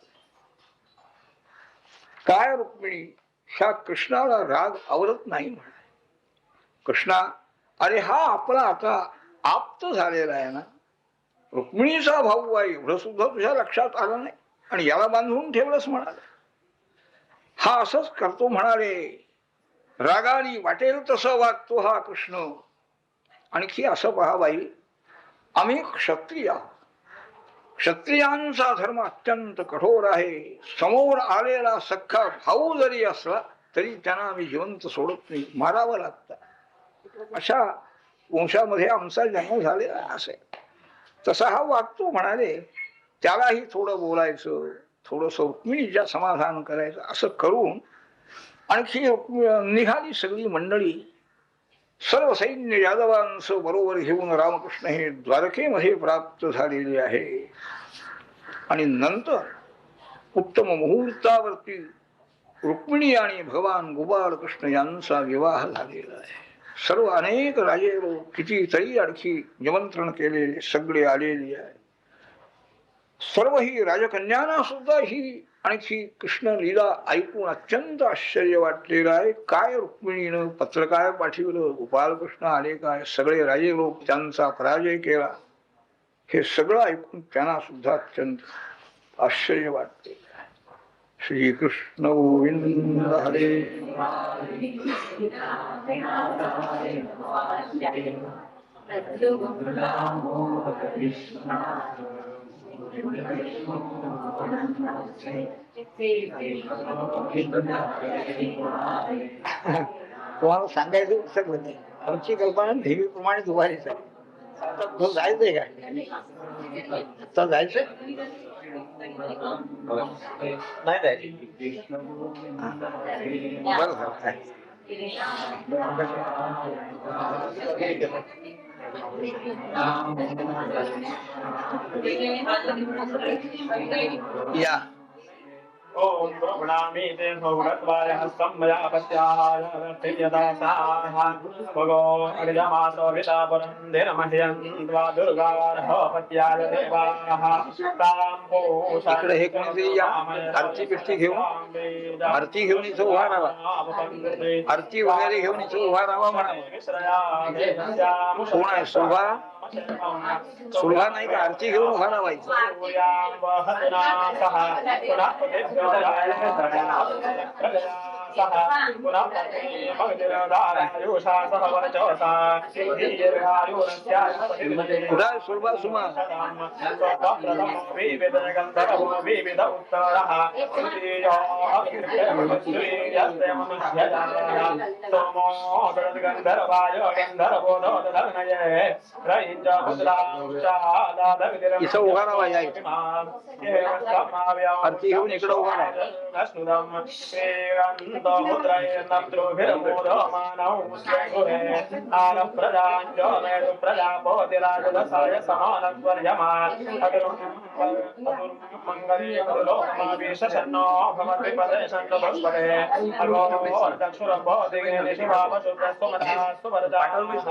काय रुक्मिणी, ह्या कृष्णाला राग आवडत नाही म्हणाले. कृष्णा, अरे हा आपला आता आप्त झालेला आहे ना, रुक्मिणीचा भाऊ आहे, एवढं सुद्धा तुझ्या लक्षात आलं नाही आणि याला बांधून ठेवलंच म्हणाले. हा असंच करतो म्हणाले. रागाने वाटेल तसं वागतो हा कृष्ण. आणखी असं पहा बाई, आम्ही क्षत्रिय आहोत. क्षत्रियांचा धर्म अत्यंत कठोर आहे. समोर आलेला सख्खा भाऊ जरी असला तरी त्यांना आम्ही जिवंत सोडत नाही, मारावं लागतं. अशा वंशामध्ये आमचा जन्म झालेला असेल तसा हा वागतो म्हणाले. त्यालाही थोडं बोलायचं, थोडंसं रुक्मिणीच्या समाधान करायचं. असं करून आणखी निघाली सगळी मंडळी. सर्व सैन्य यादवांचं बरोबर घेऊन रामकृष्ण हे द्वारकेमध्ये प्राप्त झालेले आहे. आणि नंतर उत्तम मुहूर्तावरती रुक्मिणी आणि भगवान गोपाळ कृष्ण यांचा विवाह झालेला आहे. सर्व अनेक राजे लोक कितीतरी आणखी निमंत्रण केलेले सगळे आलेले आहे. सर्व ही राजकन्यांना सुद्धा ही आणखी कृष्ण लीला ऐकून अत्यंत आश्चर्य वाटलेलं आहे. काय रुक्मिणीनं पत्र काय पाठवलं, गोपालकृष्ण आले काय, सगळे राजे लोक त्यांचा पराजय केला, हे सगळं ऐकून त्यांना सुद्धा अत्यंत आश्चर्य वाटते. श्रीकृष्ण गोविंद हरे. तुम्हाला सांगायचं पुस्तक होते. आमची कल्पना नेहमीप्रमाणे दुवारीच आहे. आता जायचंय काय? आता जायचंय नाही जायचं. बरं या. ओम प्रणामी ते भगवत्वाय हस्तं मया पत्याय यदासाः भगो अग्निमातो विता परन्देन मह्यं त्वा दुर्गारः पत्याय देवाः तां पोषा. इकडे हे कोणीतरी या आरती पिष्टी घेऊन, आरती घेऊन इथं उभा राहावा. आरती वगैरे घेऊन इथं उभा राहावा म्हणावं. कोण आहे? सुभा? सुलभा नाही का? आरती घेऊन उभा राहायचं. कुठं सुलभा सुमा? इथं उभा राहावा. या आरती घेऊन इकडं उभा राहा. वसन्तो मुद्रैर्नप्तृभिर्मोदमानौ स्वगृहे आरप्रजाञ्जो मेरु प्रजापतिराजदसाय समानस्वर्यमा मंगलीयलोकमाविशन्नो भवद्विपदे सन्ततस्पदे अगोर्दक्षुरपोदिगे निशिवापशुभ्रस्वमथा सुवरदामः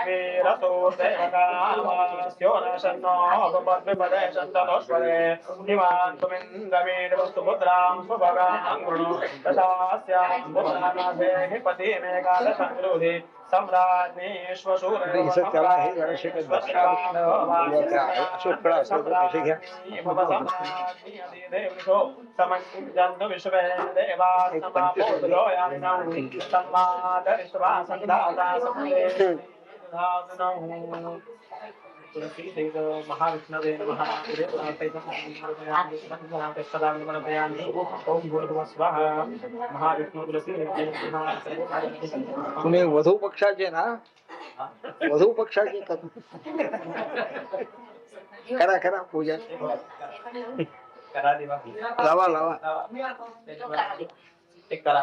वीरसो सेवकामास्यो नशन्नो भवद्विपदे सन्ततस्पदे हिमान् तुमिन्द्रमीडवस्तुपुत्रां स्वभगां गृणु दशास्यां पुत्रानाथे हिपतिमेकादशङ्गृहि त्याला हे जराशे महाविष्णुदेव महाविष्णु तुलसी तुम्ही वधू पक्षाचे ना वधू पक्षाचे करा करा पूजा करा देवा लावा लावा एक करा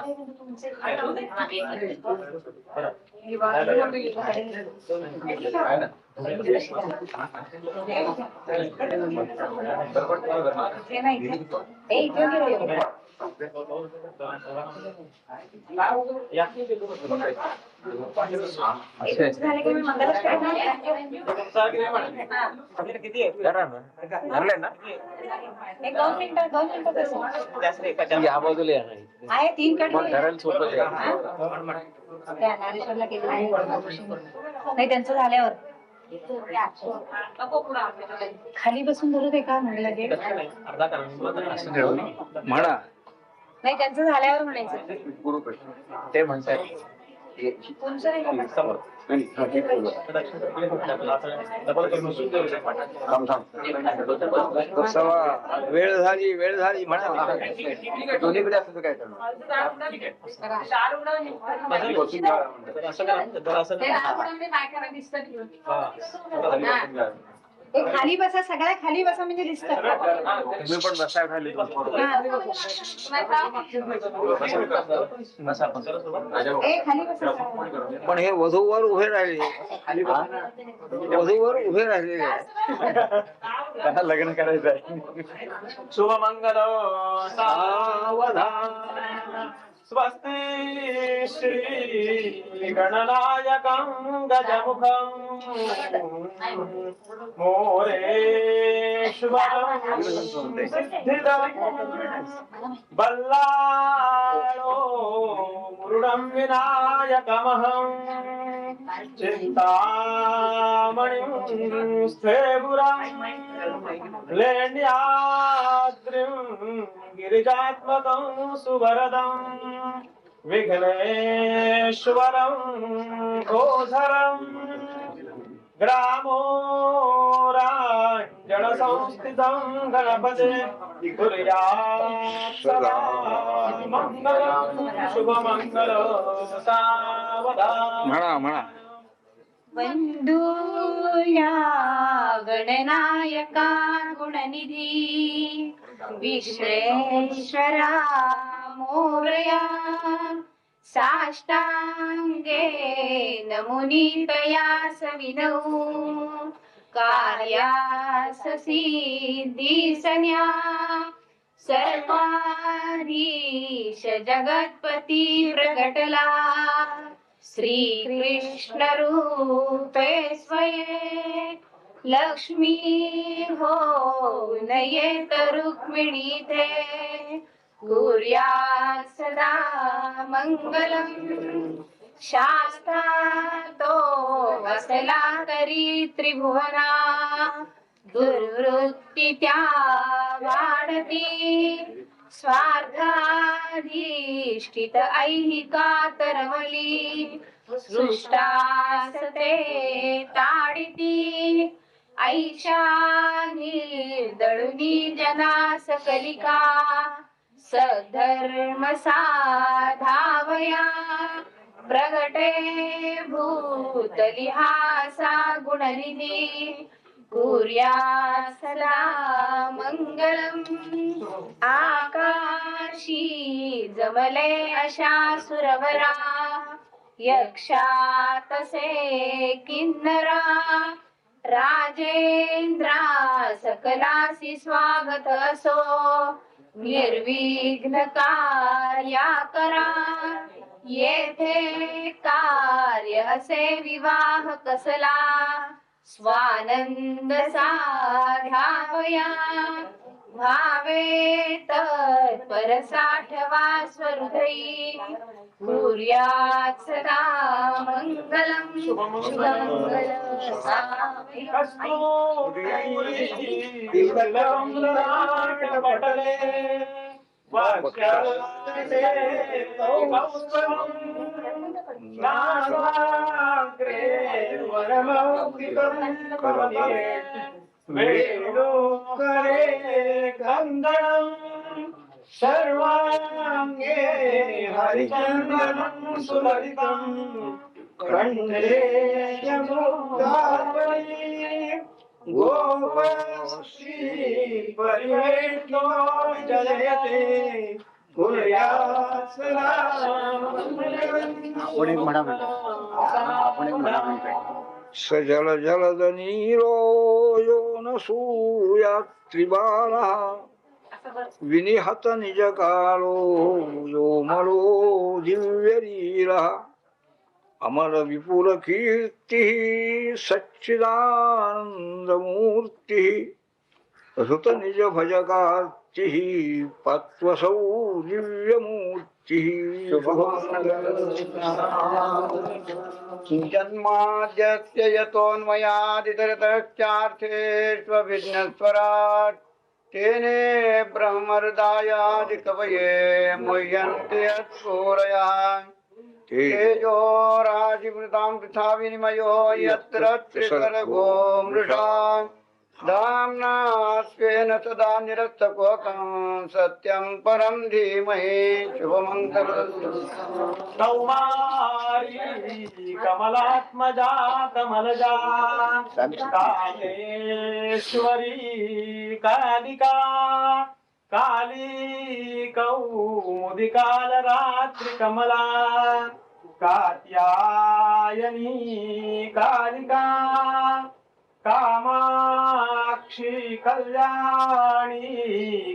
किती धरले ना एक 2 मिनिटं या बाजूला आहे 3 कडे धरायला सोपं आहे. त्या ज्ञानेश्वरला केलं नाही त्यांचं झाल्यावर खाली बसून धरू दे का म्हणलं ते अर्धा करा म्हणा नाही त्यांचं झाल्यावर म्हणायचं ते म्हणतात तुमचं नाही का? समोर सवा वेळ झाली म्हणा दोन्हीकडे असं काय करणार एक खाली बसा सगळ्या खाली बसा म्हणजे दिसत तुम्ही पण बसा खाली बसा पण खाली बसा पण हे वधूवर उभे राहिले वधूवर उभे राहिलेले त्यांना लग्न करायचं आहे. शुभमंगल सावधान स्वस्ति श्री गणनायकं गजमुखं मोरेश्वरं सिद्धिदं बल्लाळो मुरुडं विनायकमहं चिन्तामणिं स्थेपुरं लेण्याद्रिं गिरिजात्मकं सुवरदं विघ्नेश्वरं गोधरं ग्रामोराञ्जनसंस्थितं गणपते कुर्यात् सदा मङ्गलं शुभमङ्गलं सावधान म्हणा वंदूया गणनायका गुणनिधी विश्वेश्वरा मोरया साष्टांगे नमुनितया सविनौ कार्यास सिद्धिसन्या सर्वाधीश जगत्पती प्रगटला श्री कृष्ण रूपे स्वये लक्ष्मी हो नयेत रुक्मिणी ते कुर्यात् सदा मंगलम शास्ता तो वसला करी त्रिभुवना दुर्वृत्ती त्या वाढती स्वार्थाधिष्ठित ऐहिका तरवली सृष्टासते ताडिती ऐशा निर्दळुनी जना सकलिका सधर्म साधावया प्रगटे भूतलिहासा गुणनिधी कुर्यात् सदा मङ्गलम् आकाशी जमले अशा सुरवरा यक्षा तसे किन्नरा राजेंद्रा सकलासी स्वागत असो निर्विघ्न कार्या करा येथे कार्य असे विवाह कसला स्वानंद साध्यावया भावे तत्पर साठवा स्वहृदयी कुर्यात् सदा मंगलम शुभमंगल सर्वांगे हरिचंदनं सुललितं कंठे यमुक्तावली गोपश्री परिवेष्टो जयते कुर्यात् सदा आपण एक म्हणा म्हणतो सजल जलद नीरो यो न सूयात् त्रिबालः विनिहत निज कालो यो मलो दिव्यलीला अमर विपुल कीर्ति सच्चिदानंद मूर्ति सुत निज भजकार्ति पत्वसौ दिव्य मूर्ति जन्माद्यस्य यतोऽन्वयादितरतश्चार्थेष्वभिघ्नस्वराट् तेने ब्रह्महृदायादिकवये मुह्यन्ते यत्सूरयः तेजो राजिवृतां पृथा विनिमयो यत्र त्रिसर्गो मृषा दाम्ना स्वेन सदा निरस्तकोकं सत्यं परं धीमहि शुभमङ्गलम् कौमारी कमलात्मजा कमलजा कामेश्वरी कालिका काली कौमुदी कालरात्रि कमला कात्यायनी कालिका कामाक्षी कल्याणी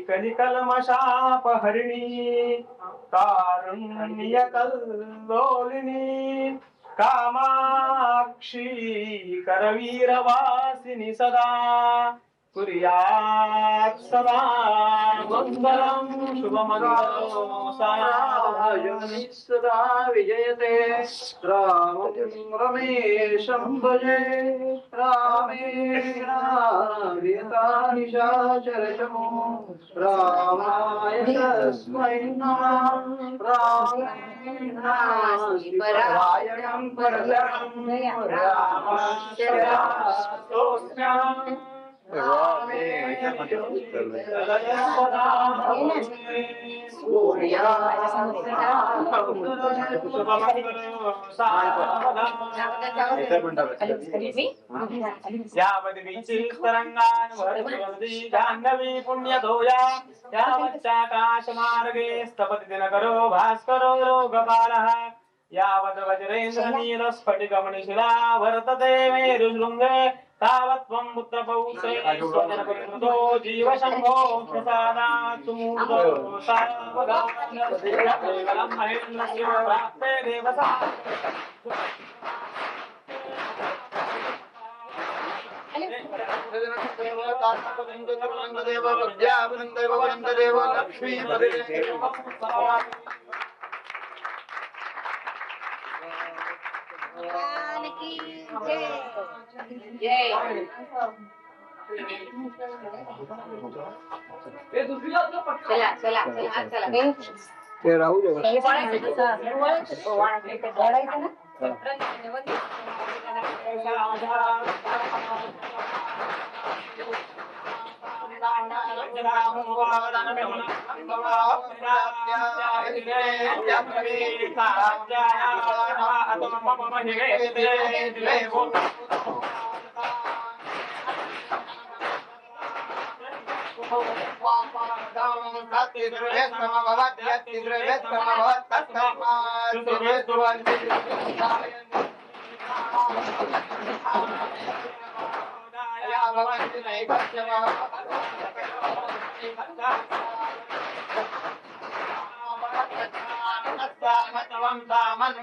कलिकल्मषापहरिणी कारुण्यकल्लोलिनी कामाक्षी करवीरवासिनी सदा कुर्यात् सदा मङ्गलं शुभमङ्गलं सदा विजयते रामं रमेशं भजे रामेणानिशाचरशमो रामाय तस्मै नमः रामेणास्मरायणं परदरं रामश्चर्यास्तोऽस्म्यहम् जाह्नवी पुण्यधोया यावच्चाकाशमार्गे स्तपति दिनकरो भास्करो योगपालः यावद् वज्रेन्द्रनीलस्फटिकमणिशिला वर्तते मेरुशृङ्गे तावत् त्वं पुत्रपौत्रे स्वजनपरिणतो जीवशम्भो प्रसादात् सुमूर्तो सावधानं महेन्द्रस्य प्राप्ते देवता चला चला चला चला ते राहू दे बस. ओढायचं ना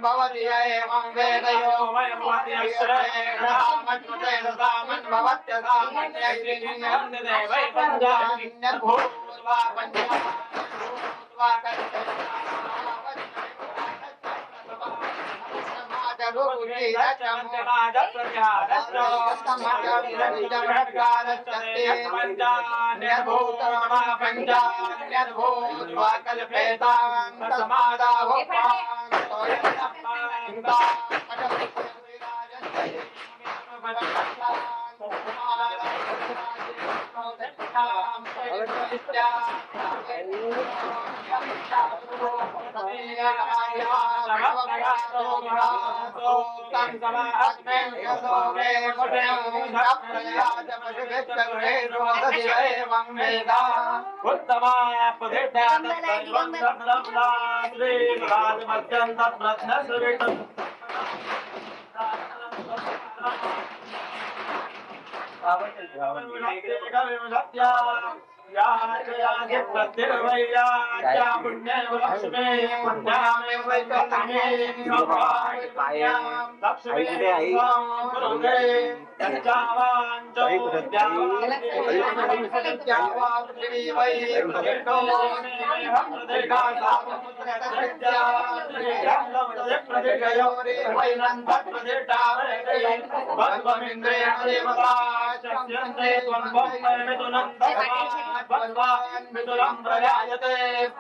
भवति एवं वेदयो भवति अश्रेणामन्वतेन भवत्यसामन्यैर्देवै पञ्चान्यभूत्वा पञ्चाभूत्वा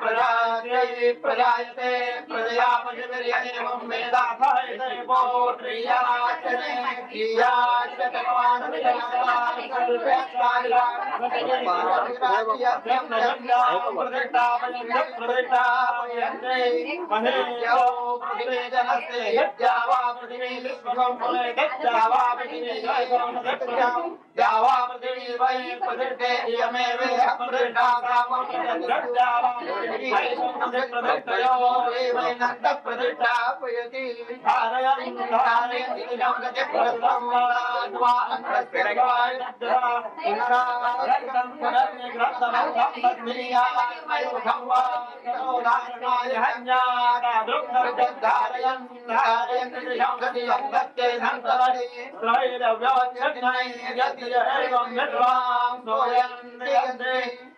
प्रजायते प्रजायते प्रजया पशुर्येवं वेदाथायते पोत्रियाचने कियाचते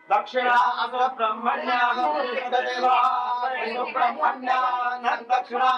दक्षिणा ब्रह्मण्या ब्रह्मण्या दक्षिणा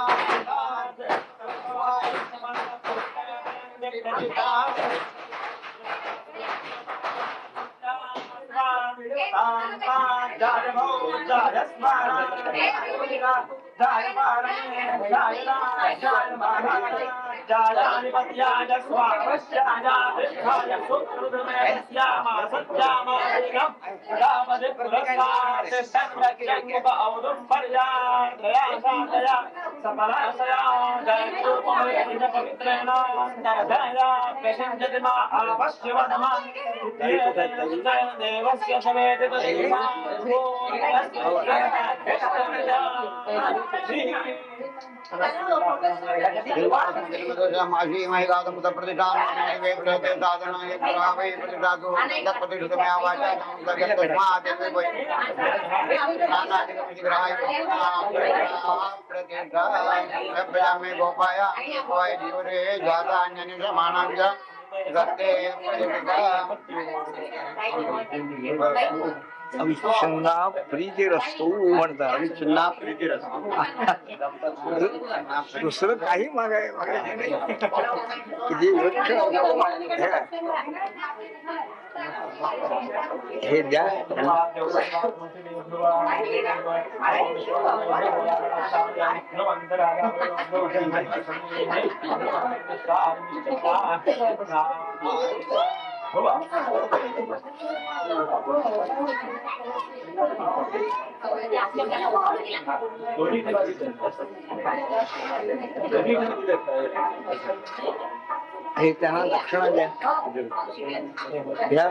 अविच्छिन्ना प्रीतिरस्तु म्हणतात. अविच्छिन्ना प्रीतिरस्तु. दुसरं काही मागायचं नाही. किती हे द्या. हे त्यांना दक्षिणा द्या घ्या.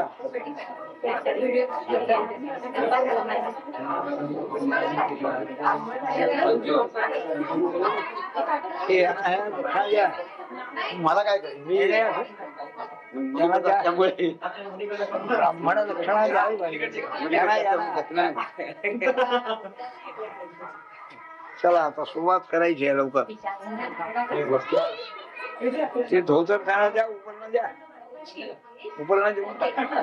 हे दक्षिणा द्या. मला काय त्यांना द्या. ब्राह्मण दक्षिणा द्यावी पाहिजे. चला आता सुरुवात करायची आहे लवकर. ते धोतर त्यांना द्या. उपरणं द्या. उपरणं देऊन टाका.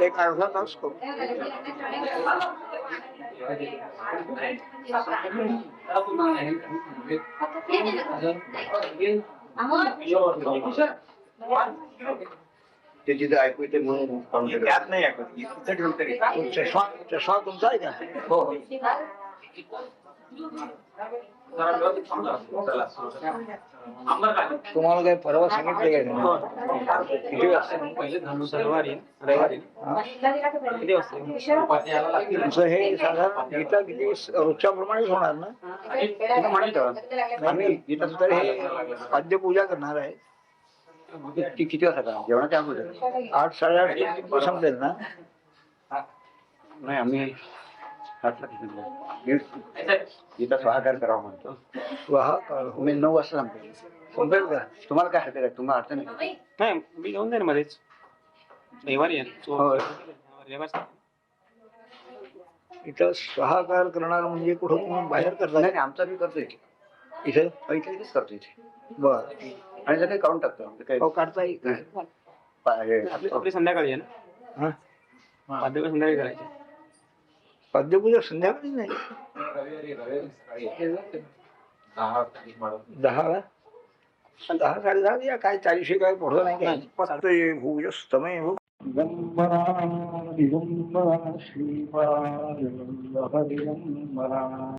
एक अर्धा तास करू. ते जिथे ऐकू येते म्हणून त्यात नाही ऐकत तिथे ठेवून तरी चष्मा चष्मा तुमचा आहे का? हो तुम्हाला काय परवा सांगितलं काय? किती वाजता? तुमचं हे साधारण गीता किती रोजच्या प्रमाणेच होणार ना? आम्ही गीता तर हे पाद्यपूजा करणार आहे. किती वाजता जेवणाच्या अगोदर 8 8:30 संपेल ना? नाही आम्ही गीता स्वाहाकार करावा म्हणतो. वाह, तुम्ही 9 वाजता संपेल. संपेल का? तुम्हाला काय हरकत आहे? तुम्हाला अडचण नाही. नाही मी घेऊन जाईन मध्येच रविवारी आहे. हो. रविवार इथं सहाकार करणार म्हणजे कुठं तुम्ही बाहेर करता? नाही आमचा मी करतोय इथे इथेच करतो इथे बर. आणि जर काही काढून टाकतो काही काढता येईल. आपली संध्याकाळी आहे ना? हा, पाद्यपूजा संध्याकाळी करायची. पाद्यपूजा संध्याकाळी नाही 10ला 10 10:30 या काय 40 काय पुढं नाही काय. भूयस्तमे दिगंबरा दिगंबरा श्रीपाद हरिगंबरा.